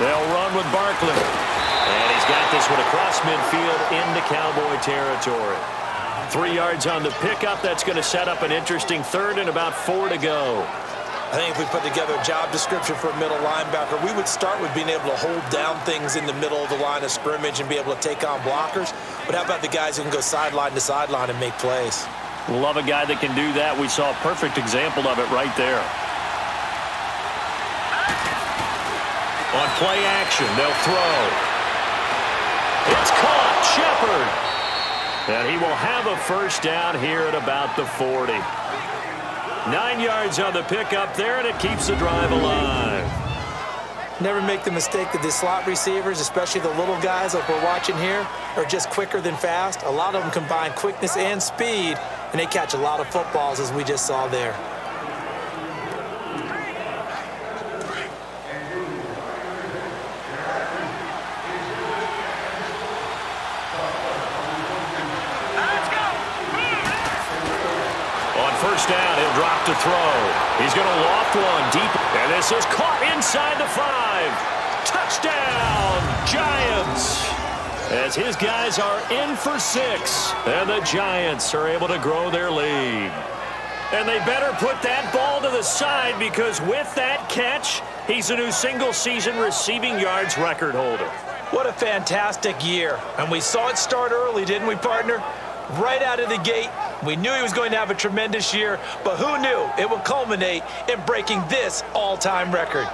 They'll run with Barkley. And he's got this one across midfield into Cowboy territory. 3 yards on the pickup. That's going to set up an interesting 3rd and about 4 to go. I think if we put together a job description for a middle linebacker, we would start with being able to hold down things in the middle of the line of scrimmage and be able to take on blockers. But how about the guys who can go sideline to sideline and make plays? Love a guy that can do that. We saw a perfect example of it right there. On play action, they'll throw. It's caught. Shepard. And he will have a first down here at about the 40. 9 yards on the pickup there, and it keeps the drive alive. Never make the mistake that the slot receivers, especially the little guys like we're watching here, are just quicker than fast. A lot of them combine quickness and speed, and they catch a lot of footballs, as we just saw there. First down, he'll drop to throw. He's going to loft one deep, and this is caught inside the 5. Touchdown, Giants! As his guys are in for 6, and the Giants are able to grow their lead. And they better put that ball to the side because with that catch, he's a new single-season receiving yards record holder. What a fantastic year. And we saw it start early, didn't we, partner? Right out of the gate, we knew he was going to have a tremendous year, but who knew it would culminate in breaking this all-time record?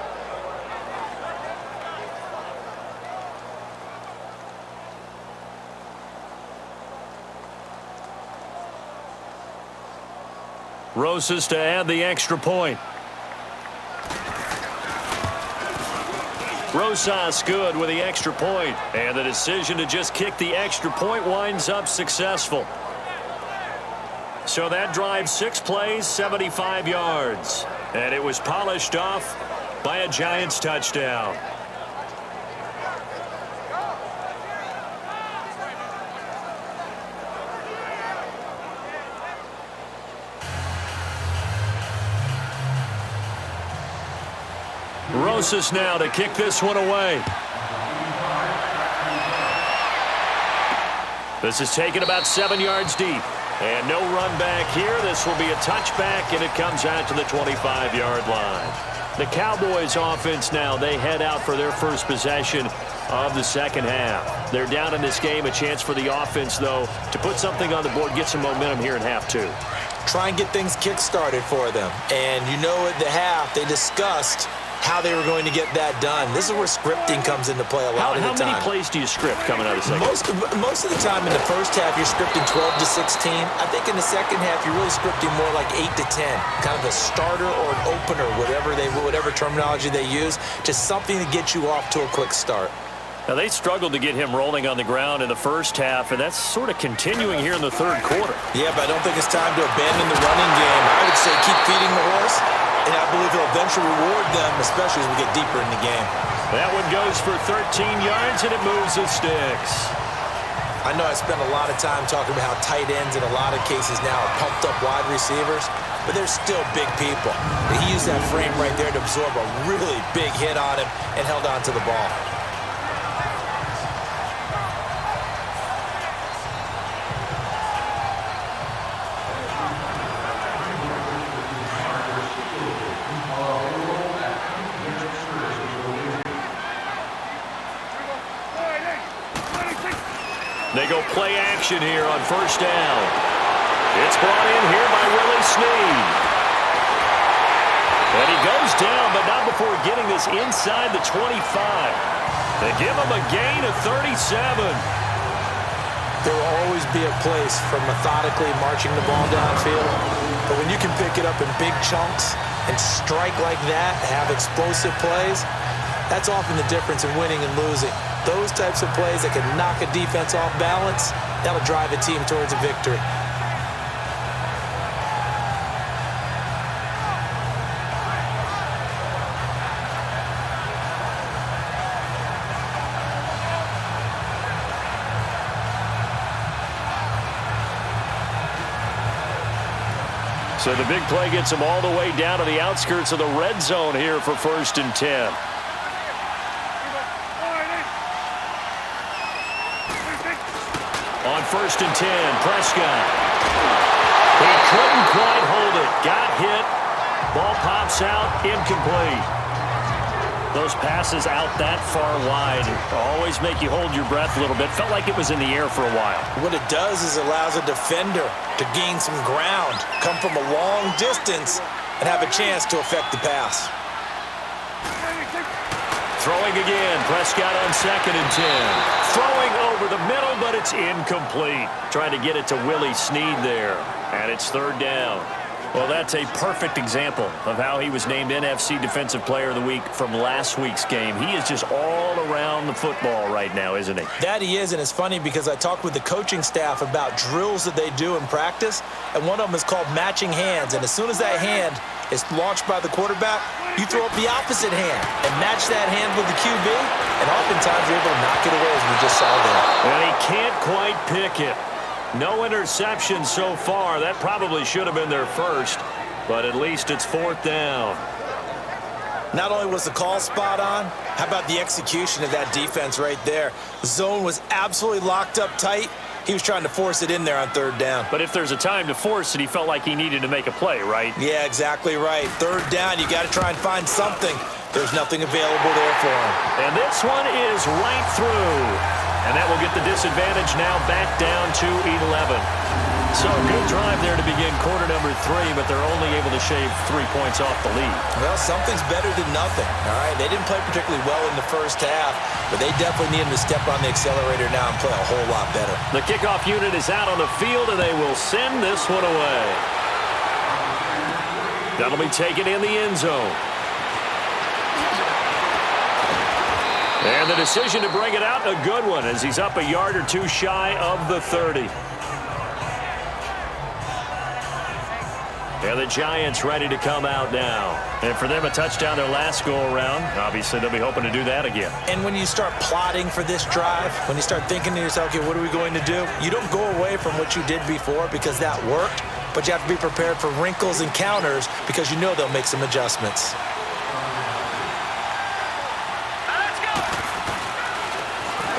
Rosas to add the extra point. Rosas good with the extra point, and the decision to just kick the extra point winds up successful. So that drive, 6 plays, 75 yards. And it was polished off by a Giants touchdown. Rosas now to kick this one away. This is taken about 7 yards deep. And no run back here. This will be a touchback, and it comes out to the 25-yard line. The Cowboys offense now, they head out for their first possession of the second half. They're down in this game. A chance for the offense, though, to put something on the board, get some momentum here in half two. Try and get things kick-started for them. And you know at the half, they discussed how they were going to get that done. This is where scripting comes into play a lot of the time. How many plays do you script coming out of the second? Most of the time in the first half, you're scripting 12 to 16. I think in the second half, you're really scripting more like 8 to 10. Kind of a starter or an opener, whatever terminology they use, just something to get you off to a quick start. Now, they struggled to get him rolling on the ground in the first half, and that's sort of continuing here in the third quarter. Yeah, but I don't think it's time to abandon the running game. I would say keep feeding the horse, and I believe he'll eventually reward them, especially as we get deeper in the game. That one goes for 13 yards, and it moves the sticks. I know I spent a lot of time talking about how tight ends in a lot of cases now are pumped up wide receivers, but they're still big people. He used that frame right there to absorb a really big hit on him and held on to the ball. They go play action here on first down. It's brought in here by Willie Snead. And he goes down, but not before getting this inside the 25. They give him a gain of 37. There will always be a place for methodically marching the ball downfield. But when you can pick it up in big chunks and strike like that, have explosive plays, that's often the difference in winning and losing. Those types of plays that can knock a defense off balance, that'll drive a team towards a victory. So the big play gets them all the way down to the outskirts of the red zone here for 1st and 10. On 1st and 10, Prescott. He couldn't quite hold it. Got hit. Ball pops out. Incomplete. Those passes out that far wide always make you hold your breath a little bit. Felt like it was in the air for a while. What it does is allows a defender to gain some ground, come from a long distance, and have a chance to affect the pass. Throwing again. Prescott on 2nd and 10. Throwing over the middle, but it's incomplete. Trying to get it to Willie Snead there. And it's 3rd down. Well, that's a perfect example of how he was named NFC Defensive Player of the Week from last week's game. He is just all around the football right now, isn't he? That he is, and it's funny because I talked with the coaching staff about drills that they do in practice, and one of them is called matching hands. And as soon as that hand is launched by the quarterback, you throw up the opposite hand and match that hand with the QB, and oftentimes you're able to knock it away, as we just saw there. And he can't quite pick it. No interception so far. That probably should have been their first, but at least it's 4th down. Not only was the call spot on, how about the execution of that defense right there? The zone was absolutely locked up tight. He was trying to force it in there on 3rd down. But if there's a time to force it, he felt like he needed to make a play, right? Yeah, exactly right. 3rd down, you got to try and find something. There's nothing available there for him. And this one is right through. And that will get the disadvantage now back down to 11. So good drive there to begin quarter number 3, but they're only able to shave 3 points off the lead. Well, something's better than nothing, all right? They didn't play particularly well in the first half, but they definitely need them to step on the accelerator now and play a whole lot better. The kickoff unit is out on the field, and they will send this one away. That'll be taken in the end zone. And the decision to bring it out, a good one, as he's up a yard or two shy of the 30. And the Giants ready to come out now. And for them, a touchdown their last go-around. Obviously, they'll be hoping to do that again. And when you start plotting for this drive, when you start thinking to yourself, okay, what are we going to do? You don't go away from what you did before because that worked, but you have to be prepared for wrinkles and counters because you know they'll make some adjustments.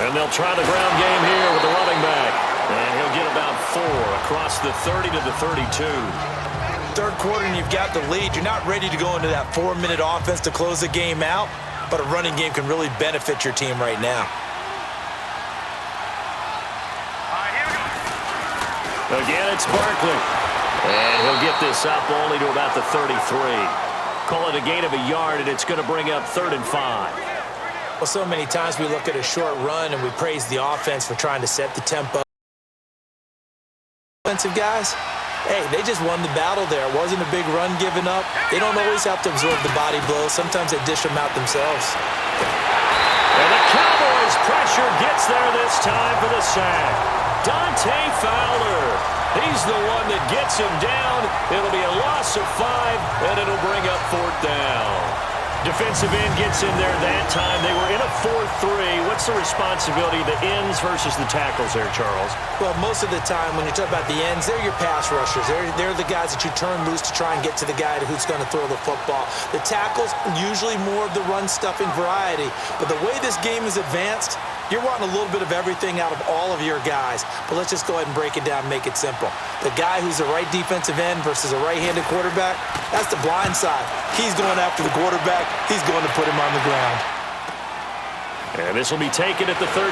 And they'll try the ground game here with the running back. And he'll get about 4 across the 30 to the 32. Third quarter and you've got the lead. You're not ready to go into that 4-minute offense to close the game out, but a running game can really benefit your team right now. Again, it's Barkley. And he'll get this up only to about the 33. Call it a gain of a yard, and it's going to bring up 3rd and 5. Well, so many times we look at a short run and we praise the offense for trying to set the tempo. Offensive guys, hey, they just won the battle there. It wasn't a big run given up. They don't always have to absorb the body blows. Sometimes they dish them out themselves. And the Cowboys' pressure gets there this time for the sack. Dante Fowler. He's the one that gets him down. It'll be a loss of 5, and it'll bring up 4th down. Defensive end gets in there that time. They were in a 4-3. What's the responsibility of the ends versus the tackles there, Charles? Well, most of the time when you talk about the ends, they're your pass rushers. They're the guys that you turn loose to try and get to the guy who's going to throw the football. The tackles, usually more of the run-stuffing variety. But the way this game is advanced, you're wanting a little bit of everything out of all of your guys. But let's just go ahead and break it down and make it simple. The guy who's the right defensive end versus a right-handed quarterback, that's the blind side. He's going after the quarterback. He's going to put him on the ground. And this will be taken at the 13.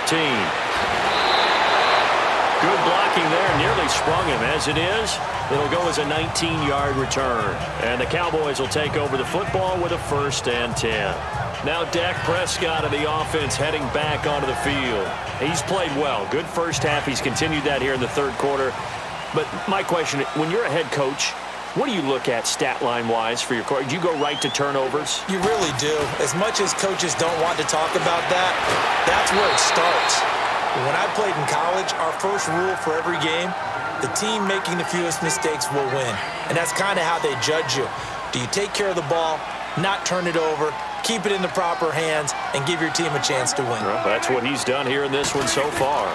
Good blocking there. Nearly sprung him. As it is, it'll go as a 19-yard return. And the Cowboys will take over the football with a 1st and 10. Now Dak Prescott of the offense heading back onto the field. He's played well. Good first half. He's continued that here in the 3rd quarter. But my question, when you're a head coach, what do you look at stat line-wise for your coach? Do you go right to turnovers? You really do. As much as coaches don't want to talk about that, that's where it starts. When I played in college, our first rule for every game, the team making the fewest mistakes will win. And that's kind of how they judge you. Do you take care of the ball, not turn it over, keep it in the proper hands, and give your team a chance to win? Well, that's what he's done here in this one so far.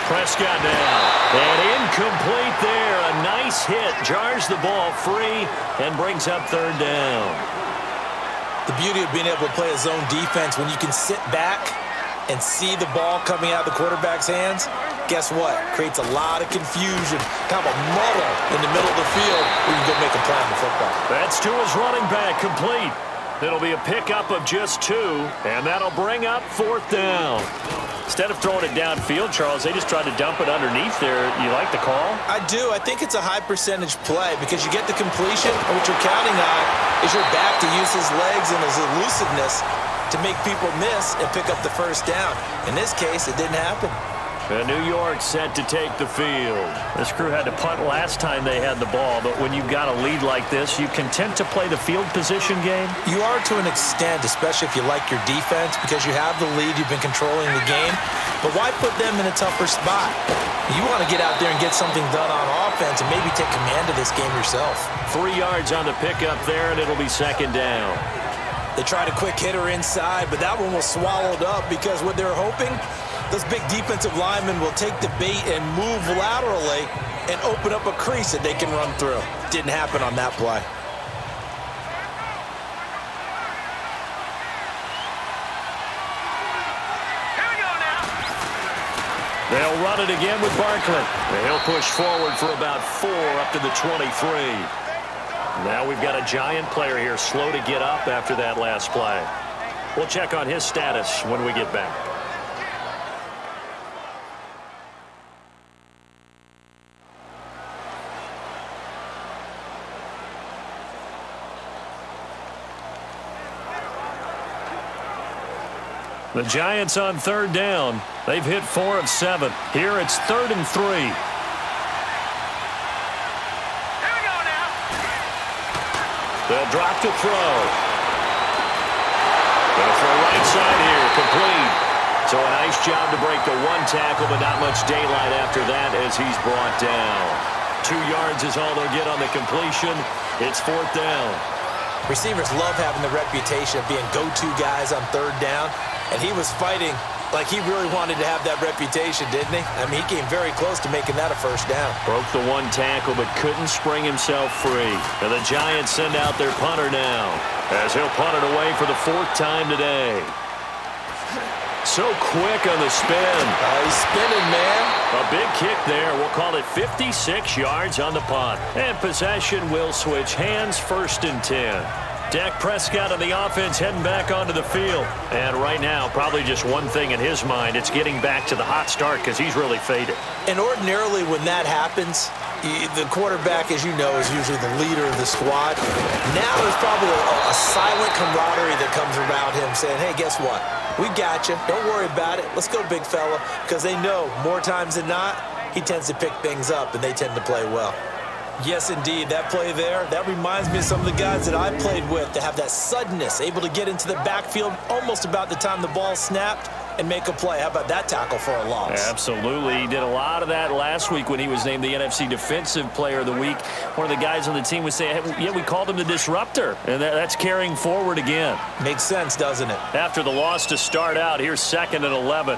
Prescott down. And incomplete there. A nice hit. Jars the ball free and brings up 3rd down. The beauty of being able to play a zone defense when you can sit back and see the ball coming out of the quarterback's hands, guess what? Creates a lot of confusion, kind of a muddle in the middle of the field where you can go make a play on the football. That's to his running back, complete. It'll be a pickup of just 2, and that'll bring up 4th down. Instead of throwing it downfield, Charles, they just tried to dump it underneath there. You like the call? I do. I think it's a high percentage play because you get the completion, and what you're counting on is your back to use his legs and his elusiveness to make people miss and pick up the 1st down. In this case, it didn't happen. And New York set to take the field. This crew had to punt last time they had the ball, but when you've got a lead like this, you content to play the field position game? You are to an extent, especially if you like your defense, because you have the lead, you've been controlling the game. But why put them in a tougher spot? You want to get out there and get something done on offense and maybe take command of this game yourself. 3 yards on the pickup there, and it'll be 2nd down. They tried a quick hitter inside, but that one was swallowed up because what they're hoping, those big defensive linemen will take the bait and move laterally and open up a crease that they can run through. Didn't happen on that play. Here we go now. They'll run it again with Barkley. He'll push forward for about 4 up to the 23. Now we've got a Giant player here slow to get up after that last play. We'll check on his status when we get back. The Giants on 3rd down. They've hit 4 of 7. Here it's 3rd and 3. Here we go now. They'll drop to throw. They'll throw right side here, complete. So a nice job to break the 1 tackle, but not much daylight after that as he's brought down. 2 yards is all they'll get on the completion. It's 4th down. Receivers love having the reputation of being go-to guys on 3rd down, and he was fighting like he really wanted to have that reputation, didn't he? I mean, he came very close to making that a 1st down. Broke the 1 tackle, but couldn't spring himself free. And the Giants send out their punter now, as he'll punt it away for the 4th time today. So quick on the spin. He's spinning, man. A big kick there. We'll call it 56 yards on the punt. And possession will switch hands, 1st and 10. Dak Prescott and the offense heading back onto the field. And right now, probably just one thing in his mind. It's getting back to the hot start because he's really faded. And ordinarily when that happens, the quarterback, as you know, is usually the leader of the squad. Now there's probably a silent camaraderie that comes around him saying, hey, guess what? We got you. Don't worry about it. Let's go, big fella. Because they know more times than not, he tends to pick things up, and they tend to play well. Yes, indeed. That play there, that reminds me of some of the guys that I played with that have that suddenness, able to get into the backfield almost about the time the ball snapped and make a play. How about that tackle for a loss? Absolutely. He did a lot of that last week when he was named the NFC Defensive Player of the Week. One of the guys on the team would say, hey, yeah, we called him the disruptor. And that's carrying forward again. Makes sense, doesn't it? After the loss to start out, here's 2nd and 11.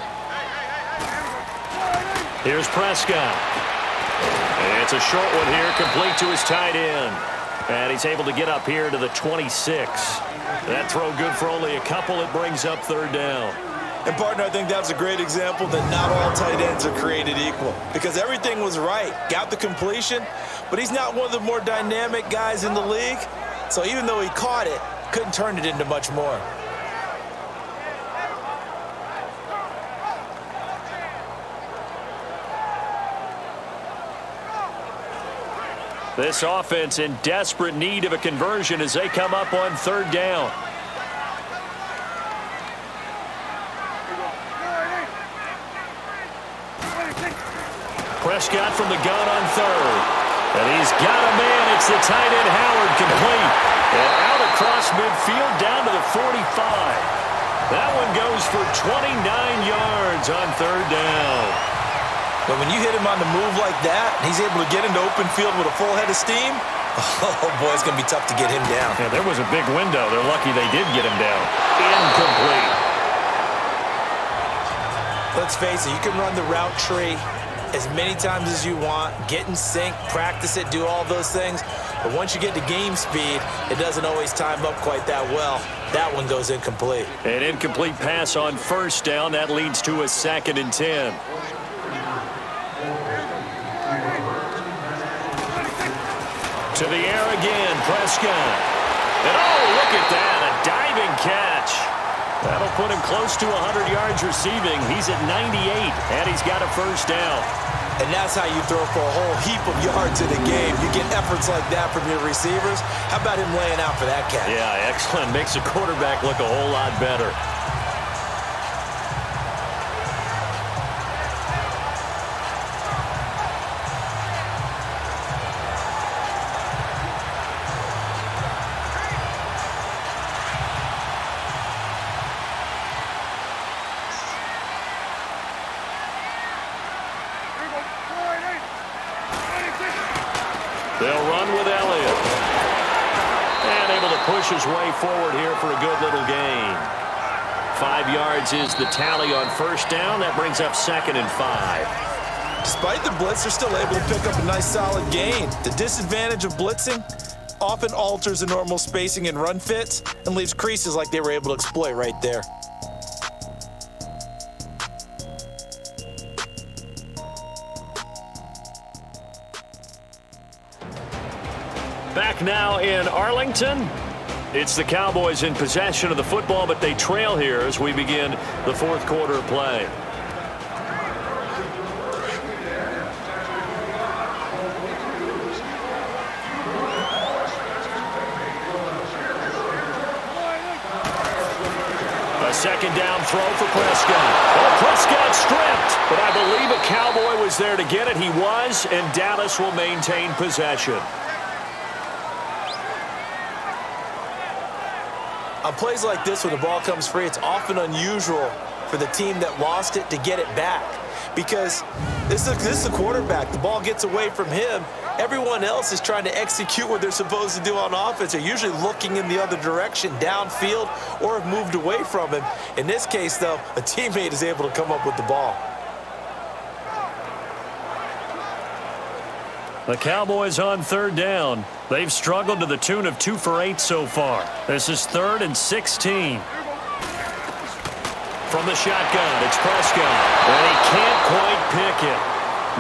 Here's Prescott. And it's a short one here, complete to his tight end. And he's able to get up here to the 26. That throw good for only a couple. It brings up 3rd down. And, partner, I think that was a great example that not all tight ends are created equal. Because everything was right. Got the completion, but he's not one of the more dynamic guys in the league. So even though he caught it, couldn't turn it into much more. This offense in desperate need of a conversion as they come up on 3rd down. Prescott from the gun on 3rd. And he's got a man. It's the tight end Howard, complete. And out across midfield down to the 45. That one goes for 29 yards on 3rd down. But when you hit him on the move like that, he's able to get into open field with a full head of steam, oh, boy, it's going to be tough to get him down. Yeah, there was a big window. They're lucky they did get him down. Incomplete. Let's face it, you can run the route tree as many times as you want, get in sync, practice it, do all those things. But once you get to game speed, it doesn't always time up quite that well. That one goes incomplete. An incomplete pass on 1st down. That leads to a 2nd and 10. To the air again, Prescott. And oh, look at that, a diving catch. That'll put him close to 100 yards receiving. He's at 98, and he's got a 1st down. And that's how you throw for a whole heap of yards in a game. You get efforts like that from your receivers. How about him laying out for that catch? Yeah, excellent. Makes the quarterback look a whole lot better. They'll run with Elliott. And able to push his way forward here for a good little gain. 5 yards is the tally on 1st down. That brings up 2nd and 5. Despite the blitz, they're still able to pick up a nice solid gain. The disadvantage of blitzing often alters the normal spacing and run fits and leaves creases like they were able to exploit right there. Back now in Arlington. It's the Cowboys in possession of the football, but they trail here as we begin the 4th quarter of play. A 2nd down throw for Prescott. Oh, Prescott stripped, but I believe a Cowboy was there to get it. He was, and Dallas will maintain possession. On plays like this, when the ball comes free, it's often unusual for the team that lost it to get it back. Because this is a quarterback. The ball gets away from him. Everyone else is trying to execute what they're supposed to do on offense. They're usually looking in the other direction, downfield, or have moved away from him. In this case, though, a teammate is able to come up with the ball. The Cowboys on third down. They've struggled to the tune of 2 for 8 so far. This is 3rd and 16. From the shotgun, it's Prescott. And he can't quite pick it.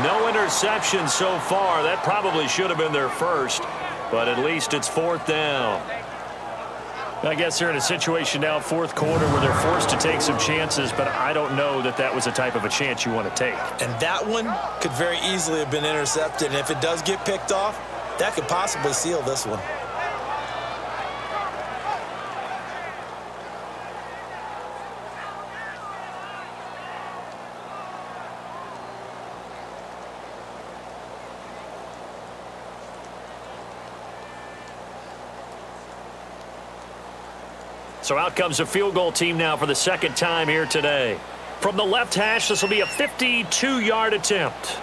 No interception so far. That probably should have been their first, but at least it's 4th down. I guess they're in a situation now, 4th quarter, where they're forced to take some chances, but I don't know that that was the type of a chance you want to take. And that one could very easily have been intercepted. And if it does get picked off, that could possibly seal this one. So out comes a field goal team now for the 2nd time here today. From the left hash, this will be a 52-yard attempt.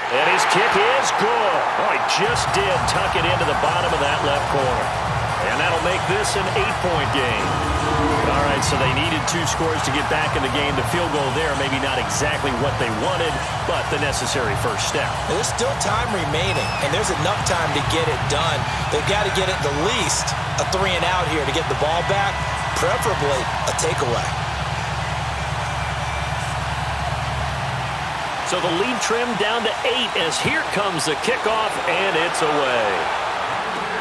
And his kick is good. Oh, he just did tuck it into the bottom of that left corner. And that'll make this an 8-point game. All right, so they needed 2 scores to get back in the game. The field goal there, maybe not exactly what they wanted, but the necessary first step. There's still time remaining, and there's enough time to get it done. They've got to get it the least a 3-and-out here to get the ball back, preferably a takeaway. So the lead trimmed down to 8 as here comes the kickoff, and it's away.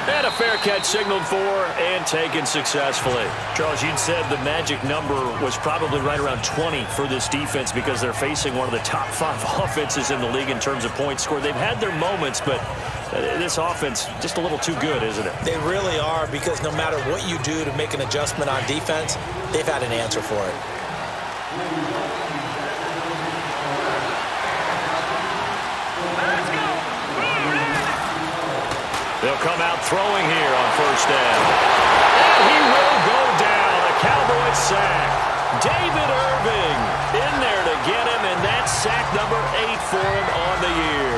And a fair catch signaled for and taken successfully. Charles, you'd said the magic number was probably right around 20 for this defense because they're facing one of the top 5 offenses in the league in terms of points scored. They've had their moments, but this offense just a little too good, isn't it? They really are, because no matter what you do to make an adjustment on defense, they've had an answer for it. They'll come out throwing here on 1st down. And he will go down. A Cowboys sack. David Irving in there to get him, and that's sack number 8 for him on the year.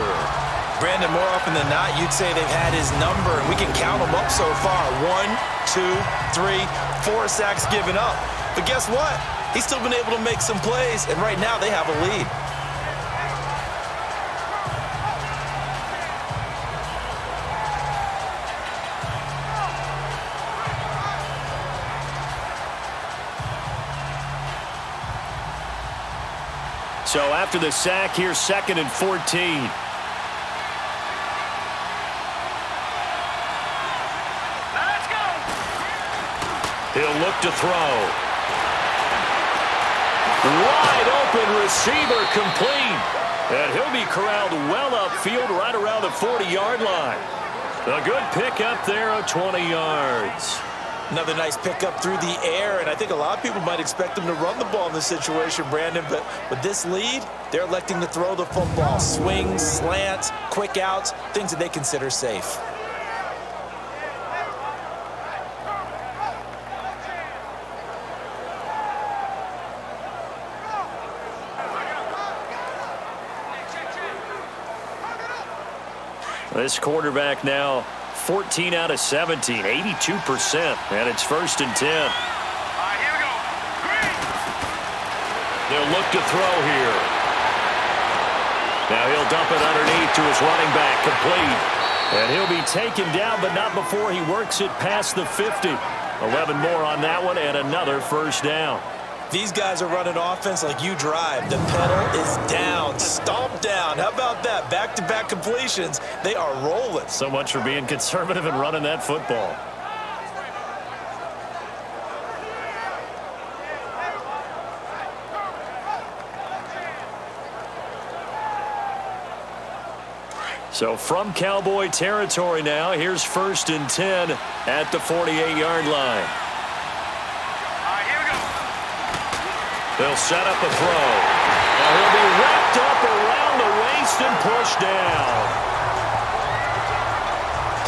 Brandon, more often than not, you'd say they've had his number, and we can count them up so far. 1, 2, 3, 4 sacks given up. But guess what? He's still been able to make some plays, and right now they have a lead. So after the sack, here's 2nd and 14. Let's go. He'll look to throw. Wide open receiver complete. And he'll be corralled well upfield right around the 40-yard line. A good pickup there of 20 yards. Another nice pickup through the air, and I think a lot of people might expect them to run the ball in this situation, Brandon, but with this lead, they're electing to throw the football. Swings, slants, quick outs, things that they consider safe. This quarterback now 14 out of 17, 82%, and it's 1st and 10. All right, here we go. Green. They'll look to throw here. Now he'll dump it underneath to his running back, complete. And he'll be taken down, but not before he works it past the 50. 11 more on that one, and another 1st down. These guys are running offense like you drive. The pedal is down, stomp down. How about that? Back-to-back completions. They are rolling. So much for being conservative and running that football. So from Cowboy territory now, here's 1st and 10 at the 48-yard line. They'll set up a throw. And he'll be wrapped up around the waist and pushed down.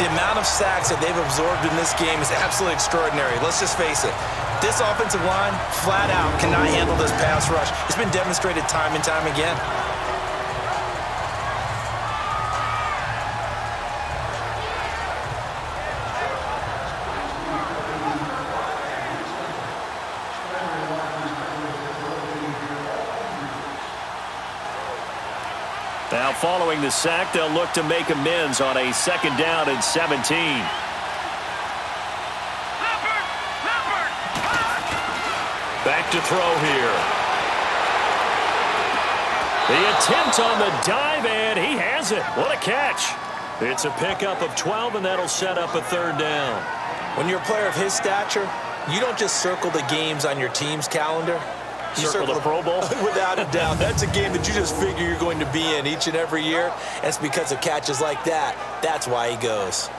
The amount of sacks that they've absorbed in this game is absolutely extraordinary. Let's just face it. This offensive line, flat out, cannot handle this pass rush. It's been demonstrated time and time again. Now following the sack, they'll look to make amends on a 2nd down and 17. Back to throw here. The attempt on the dive, and he has it. What a catch. It's a pickup of 12, and that'll set up a 3rd down. When you're a player of his stature, you don't just circle the games on your team's calendar. You circle the Pro Bowl? Without a doubt. That's a game that you just figure you're going to be in each and every year. And it's because of catches like that. That's why he goes.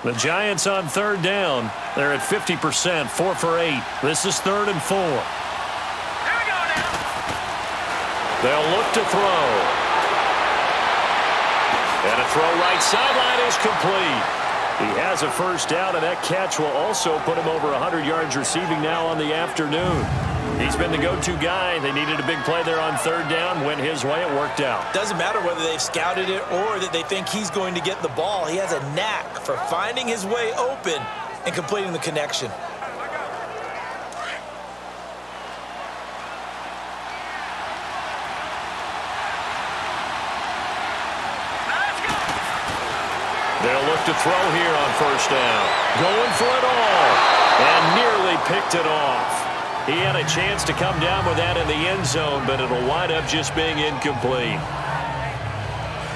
The Giants on 3rd down. They're at 50%, 4 for 8. This is 3rd and 4. Here we go now. They'll look to throw. And a throw right sideline is complete. He has a 1st down, and that catch will also put him over 100 yards receiving now on the afternoon. He's been the go-to guy. They needed a big play there on 3rd down. Went his way. It worked out. Doesn't matter whether they've scouted it or that they think he's going to get the ball. He has a knack for finding his way open and completing the connection. They'll look to throw here on 1st down. Going for it all. And nearly picked it off. He had a chance to come down with that in the end zone, but it'll wind up just being incomplete.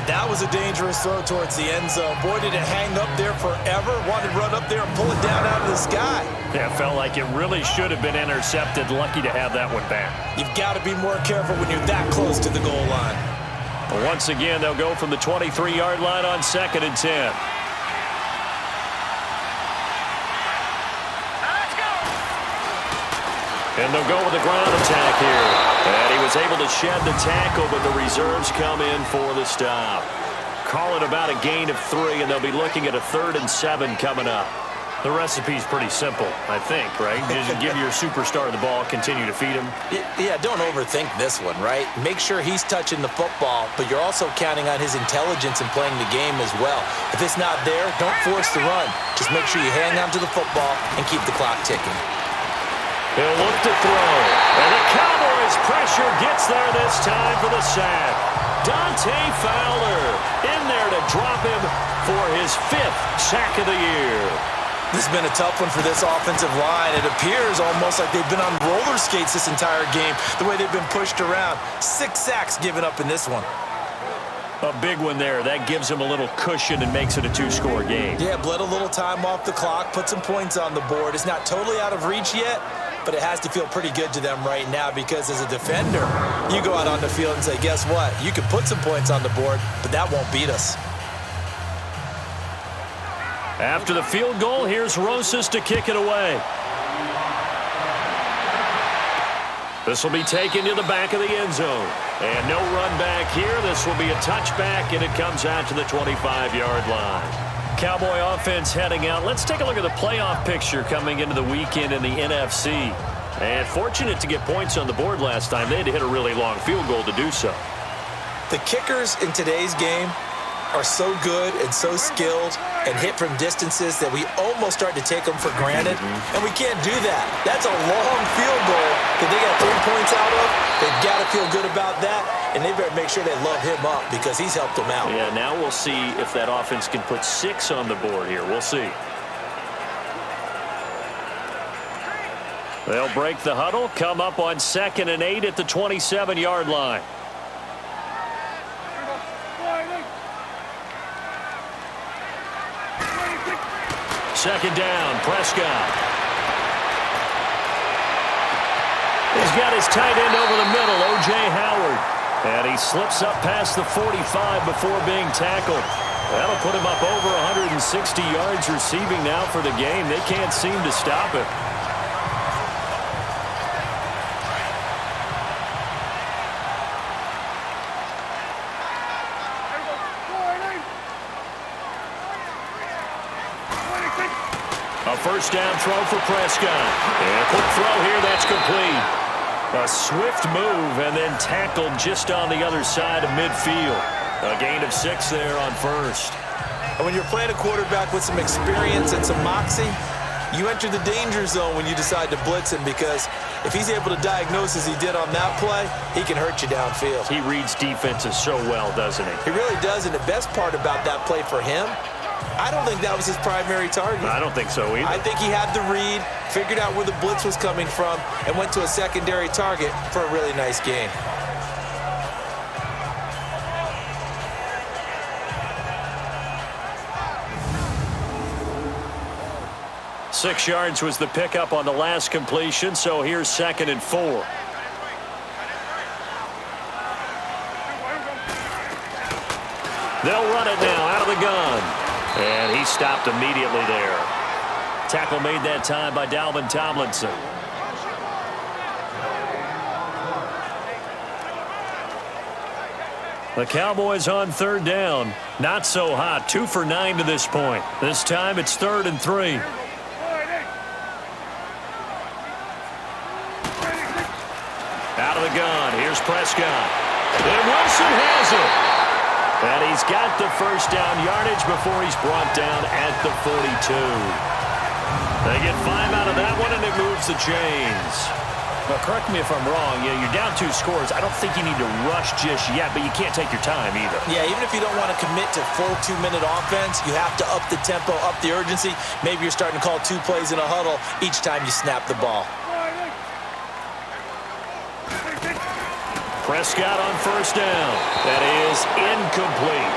That was a dangerous throw towards the end zone. Boy, did it hang up there forever. Wanted to run up there and pull it down out of the sky. Yeah, it felt like it really should have been intercepted. Lucky to have that one back. You've got to be more careful when you're that close to the goal line. Once again, they'll go from the 23-yard line on 2nd and 10. And they'll go with the ground attack here. And he was able to shed the tackle, but the reserves come in for the stop. Call it about a gain of 3, and they'll be looking at a 3rd and 7 coming up. The recipe's pretty simple, I think, right? Just give your superstar the ball, continue to feed him. Yeah, don't overthink this one, right? Make sure he's touching the football, but you're also counting on his intelligence in playing the game as well. If it's not there, don't force the run. Just make sure you hang on to the football and keep the clock ticking. He'll look to throw. And the Cowboys' pressure gets there this time for the sack. Dante Fowler in there to drop him for his 5th sack of the year. This has been a tough one for this offensive line. It appears almost like they've been on roller skates this entire game, the way they've been pushed around. 6 sacks given up in this one. A big one there. That gives him a little cushion and makes it a 2-score game. Yeah, bled a little time off the clock, put some points on the board. It's not totally out of reach yet, but it has to feel pretty good to them right now because as a defender, you go out on the field and say, guess what? You can put some points on the board, but that won't beat us. After the field goal, here's Rosas to kick it away. This will be taken to the back of the end zone. And no run back here. This will be a touchback, and it comes out to the 25-yard line. Cowboy offense heading out. Let's take a look at the playoff picture coming into the weekend in the NFC. And fortunate to get points on the board last time. They had to hit a really long field goal to do so. The kickers in today's game are so good and so skilled and hit from distances that we almost start to take them for granted, and we can't do that. That's a long field goal that they got 3 points out of. They've got to feel good about that, and they better make sure they love him up because he's helped them out. Yeah, now we'll see if that offense can put 6 on the board here. We'll see. They'll break the huddle, come up on 2nd and 8 at the 27-yard line. Second down, Prescott. He's got his tight end over the middle, O.J. Howard. And he slips up past the 45 before being tackled. That'll put him up over 160 yards receiving now for the game. They can't seem to stop him. A first down throw for Prescott. And a quick throw here, that's complete. A swift move and then tackled just on the other side of midfield. A gain of 6 there on first. And when you're playing a quarterback with some experience and some moxie, you enter the danger zone when you decide to blitz him, because if he's able to diagnose as he did on that play, he can hurt you downfield. He reads defenses so well, doesn't he? He really does, and the best part about that play for him, I don't think that was his primary target. I don't think so either. I think he had the read, figured out where the blitz was coming from, and went to a secondary target for a really nice gain. Six yards was the pickup on the last completion, so here's 2nd and 4. They'll run it now out of the gun. And he stopped immediately there. Tackle made that time by Dalvin Tomlinson. The Cowboys on 3rd down. Not so hot. 2 for 9 to this point. This time it's 3rd and 3. Out of the gun. Here's Prescott. And Wilson has it. And he's got the first down yardage before he's brought down at the 42. They get 5 out of that one, and it moves the chains. Well, correct me if I'm wrong. You're down 2 scores. I don't think you need to rush just yet, but you can't take your time either. Yeah, even if you don't want to commit to full 2-minute offense, you have to up the tempo, up the urgency. Maybe you're starting to call 2 plays in a huddle each time you snap the ball. Prescott on first down. That is incomplete.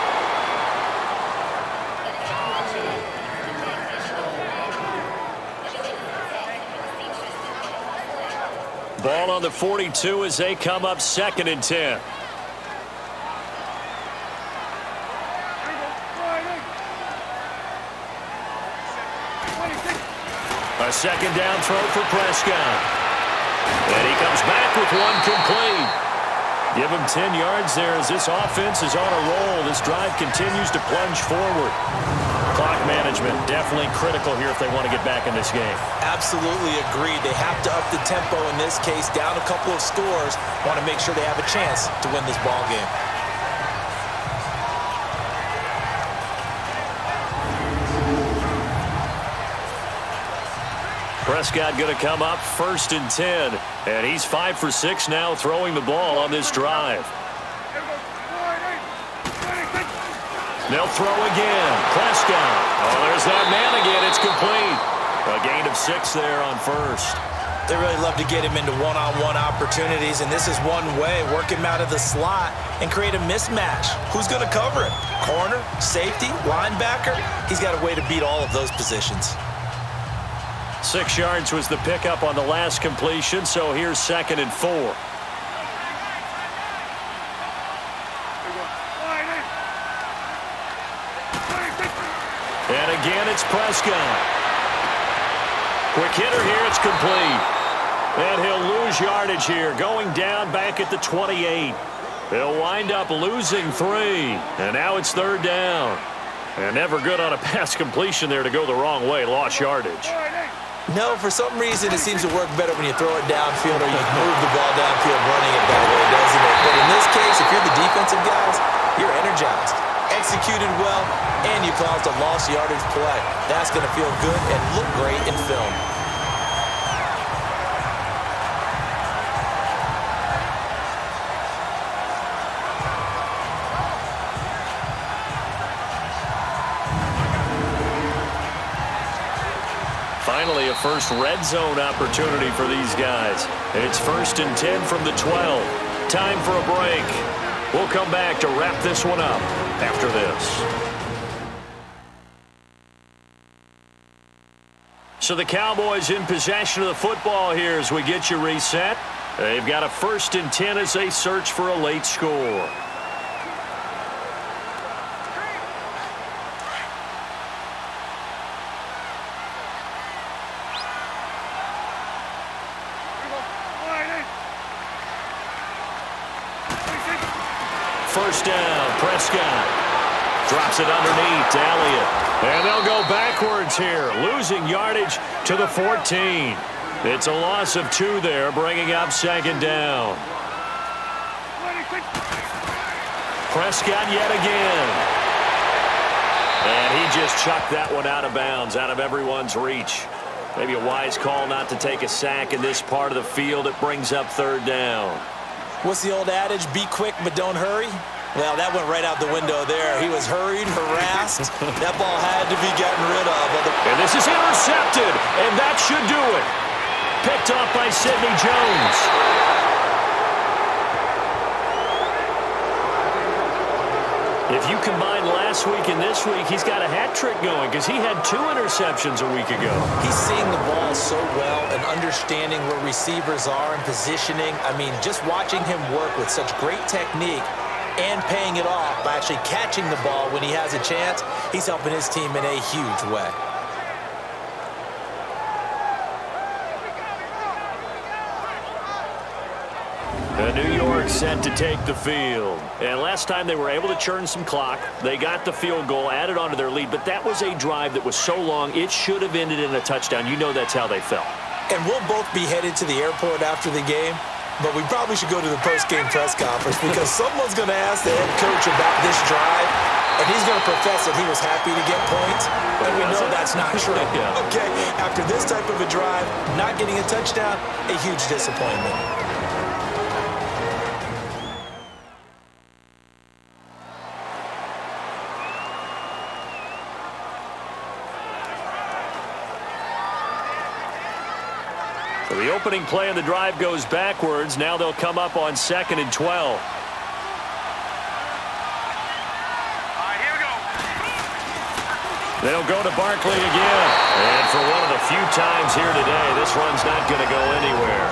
Ball on the 42 as they come up 2nd and 10. A second down throw for Prescott. And he comes back with one complete. Give him 10 yards there as this offense is on a roll. This drive continues to plunge forward. Clock management definitely critical here if they want to get back in this game. Absolutely agreed. They have to up the tempo in this case, down a couple of scores. Want to make sure they have a chance to win this ball game. Prescott going to come up 1st and 10. And he's 5 for 6 now throwing the ball on this drive. They'll throw again. Prescott. Oh, there's that man again. It's complete. A gain of 6 there on first. They really love to get him into one-on-one opportunities, and this is one way. Work him out of the slot and create a mismatch. Who's going to cover him? Corner, safety, linebacker? He's got a way to beat all of those positions. 6 yards was the pickup on the last completion, so here's 2nd and 4. And again, it's Prescott. Quick hitter here, it's complete. And he'll lose yardage here, going down back at the 28. He'll wind up losing 3. And now it's 3rd down. And never good on a pass completion there to go the wrong way, lost yardage. No, for some reason, it seems to work better when you throw it downfield or you move the ball downfield running it that way, doesn't it? But in this case, if you're the defensive guys, you're energized, executed well, and you caused a lost yardage play. That's going to feel good and look great in film. Finally, a first red zone opportunity for these guys. It's 1st and 10 from the 12. Time for a break. We'll come back to wrap this one up after this. So the Cowboys in possession of the football here as we get you reset. They've got a 1st and 10 as they search for a late score. First down, Prescott. Drops it underneath to Elliott. And they'll go backwards here, losing yardage to the 14. It's a loss of 2 there, bringing up second down. Prescott yet again. And he just chucked that one out of bounds, out of everyone's reach. Maybe a wise call not to take a sack in this part of the field. It brings up third down. What's the old adage? Be quick, but don't hurry. Well, that went right out the window there. He was hurried, harassed. That ball had to be gotten rid of. And this is intercepted, and that should do it. Picked off by Sidney Jones. If you combine last week and this week, he's got a hat trick going because he had 2 interceptions a week ago. He's seeing the ball so well and understanding where receivers are and positioning. I mean, just watching him work with such great technique and paying it off by actually catching the ball when he has a chance, he's helping his team in a huge way. New York set to take the field. And last time they were able to churn some clock. They got the field goal, added onto their lead, but that was a drive that was so long, it should have ended in a touchdown. You know that's how they felt. And we'll both be headed to the airport after the game, but we probably should go to the post-game press conference because someone's going to ask the head coach about this drive, and he's going to profess that he was happy to get points, and we know that's not true. Yeah. Okay, after this type of a drive, not getting a touchdown, a huge disappointment. So the opening play of the drive goes backwards. Now they'll come up on 2nd and 12. All right, here we go. They'll go to Barkley again. And for one of the few times here today, this run's not going to go anywhere.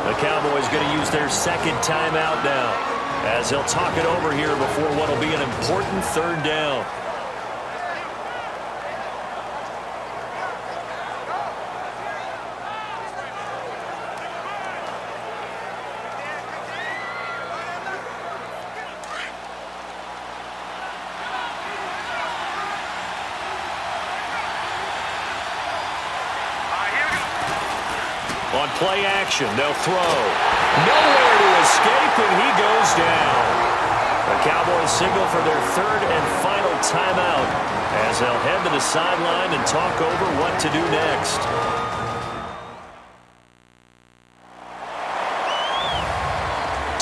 The Cowboys going to use their 2nd timeout now as they'll talk it over here before what will be an important 3rd down. On play action, they'll throw. Nowhere to escape, and he goes down. The Cowboys signal for their 3rd and final timeout as they'll head to the sideline and talk over what to do next.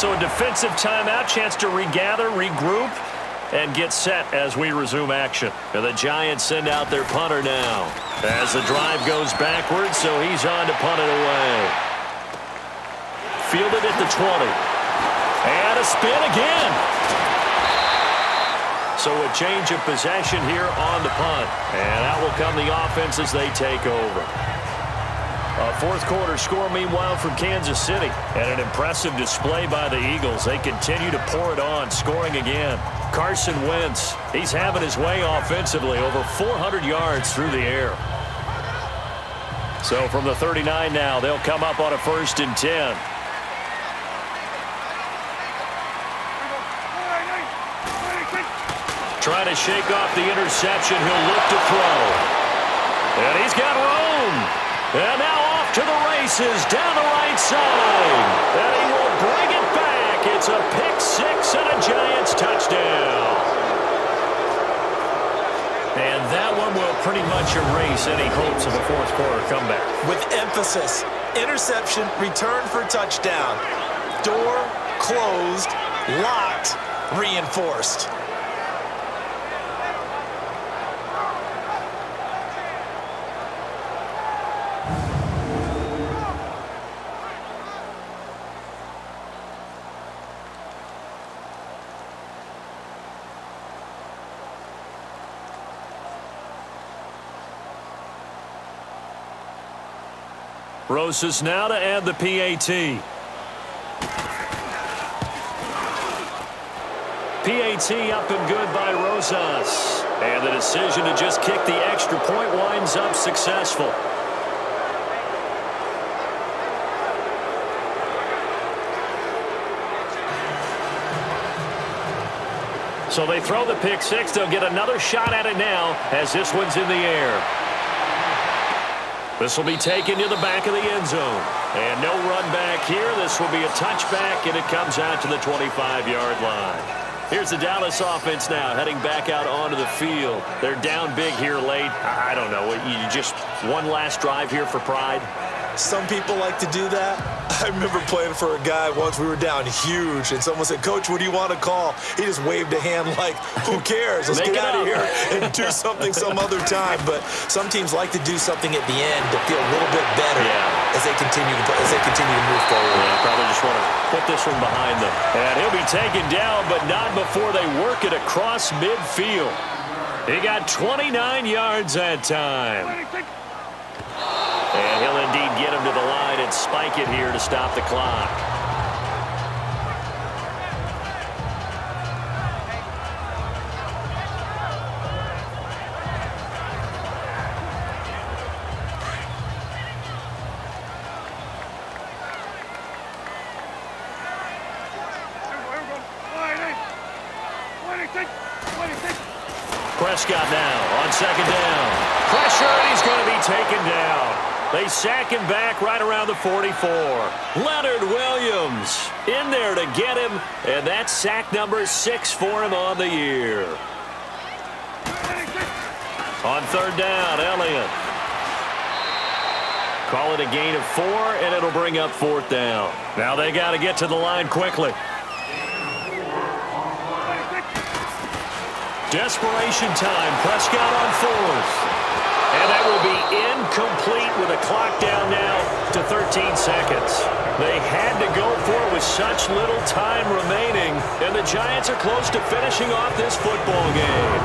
So a defensive timeout, chance to regather, regroup, and get set as we resume action. And the Giants send out their punter now as the drive goes backwards, so he's on to punt it away. Fielded at the 20. And a spin again. So a change of possession here on the punt. And out will come the offense as they take over. A 4th quarter score, meanwhile, from Kansas City. And an impressive display by the Eagles. They continue to pour it on, scoring again. Carson Wentz, he's having his way offensively, over 400 yards through the air. So from the 39 now, they'll come up on a 1st and 10. Trying to shake off the interception, he'll look to throw. And he's got room. And now off to the races down the right side. And he will bring it back. It's a pick-6 and a Giants touchdown. And that one will pretty much erase any hopes of a 4th quarter comeback. With emphasis, interception, return for touchdown. Door closed, locked, reinforced. Rosas now to add the PAT. PAT up and good by Rosas. And the decision to just kick the extra point winds up successful. So they throw the pick six. They'll get another shot at it now as this one's in the air. This will be taken to the back of the end zone. And no run back here. This will be a touchback, and it comes out to the 25-yard line. Here's the Dallas offense now heading back out onto the field. They're down big here late. I don't know. You just one last drive here for pride? Some people like to do that. I remember playing for a guy once. We were down huge, and someone said, "Coach, what do you want to call?" He just waved a hand like, "Who cares? Let's get out of here and do something some other time." But some teams like to do something at the end to feel a little bit better as they continue to move forward. Yeah, probably just want to put this one behind them. And he'll be taken down, but not before they work it across midfield. He got 29 yards that time. And he'll indeed get him to the line and spike it here to stop the clock. Prescott now on second down. Pressure, and he's going to be taken down. They sack him back right around the 44. Leonard Williams in there to get him, and that's sack number 6 for him on the year. On third down, Elliott. Call it a gain of 4, and it'll bring up fourth down. Now they got to get to the line quickly. Desperation time. Prescott on fourth. And that will be incomplete with a clock down now to 13 seconds. They had to go for it with such little time remaining, and the Giants are close to finishing off this football game.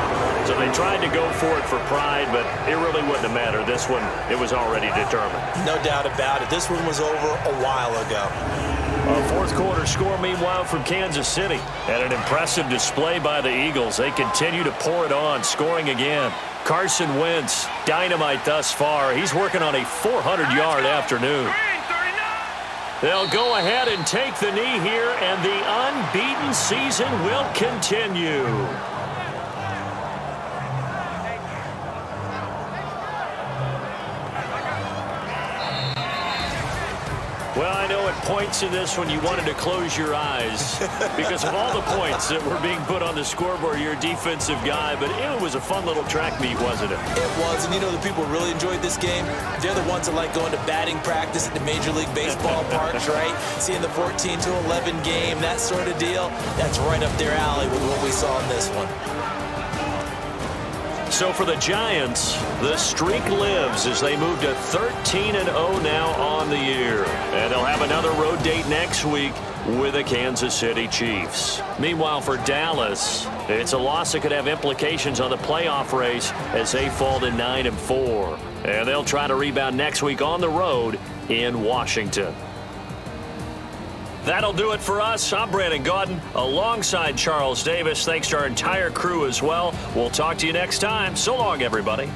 So they tried to go for it for pride, but it really wouldn't have mattered. This one, it was already determined. No doubt about it. This one was over a while ago. A fourth quarter score, meanwhile, from Kansas City. And an impressive display by the Eagles. They continue to pour it on, scoring again. Carson Wentz, dynamite thus far. He's working on a 400-yard afternoon. They'll go ahead and take the knee here, and the unbeaten season will continue. Well, I know at points in this one you wanted to close your eyes because of all the points that were being put on the scoreboard. You're a defensive guy, but it was a fun little track meet, wasn't it? It was, and you know the people who really enjoyed this game? They're the ones that like going to batting practice at the Major League Baseball parks, right? Seeing the 14-11 game, that sort of deal. That's right up their alley with what we saw in this one. So for the Giants, the streak lives as they move to 13-0 now on the year. And they'll have another road date next week with the Kansas City Chiefs. Meanwhile, for Dallas, it's a loss that could have implications on the playoff race as they fall to 9-4. And they'll try to rebound next week on the road in Washington. That'll do it for us. I'm Brandon Gaudin alongside Charles Davis. Thanks to our entire crew as well. We'll talk to you next time. So long, everybody.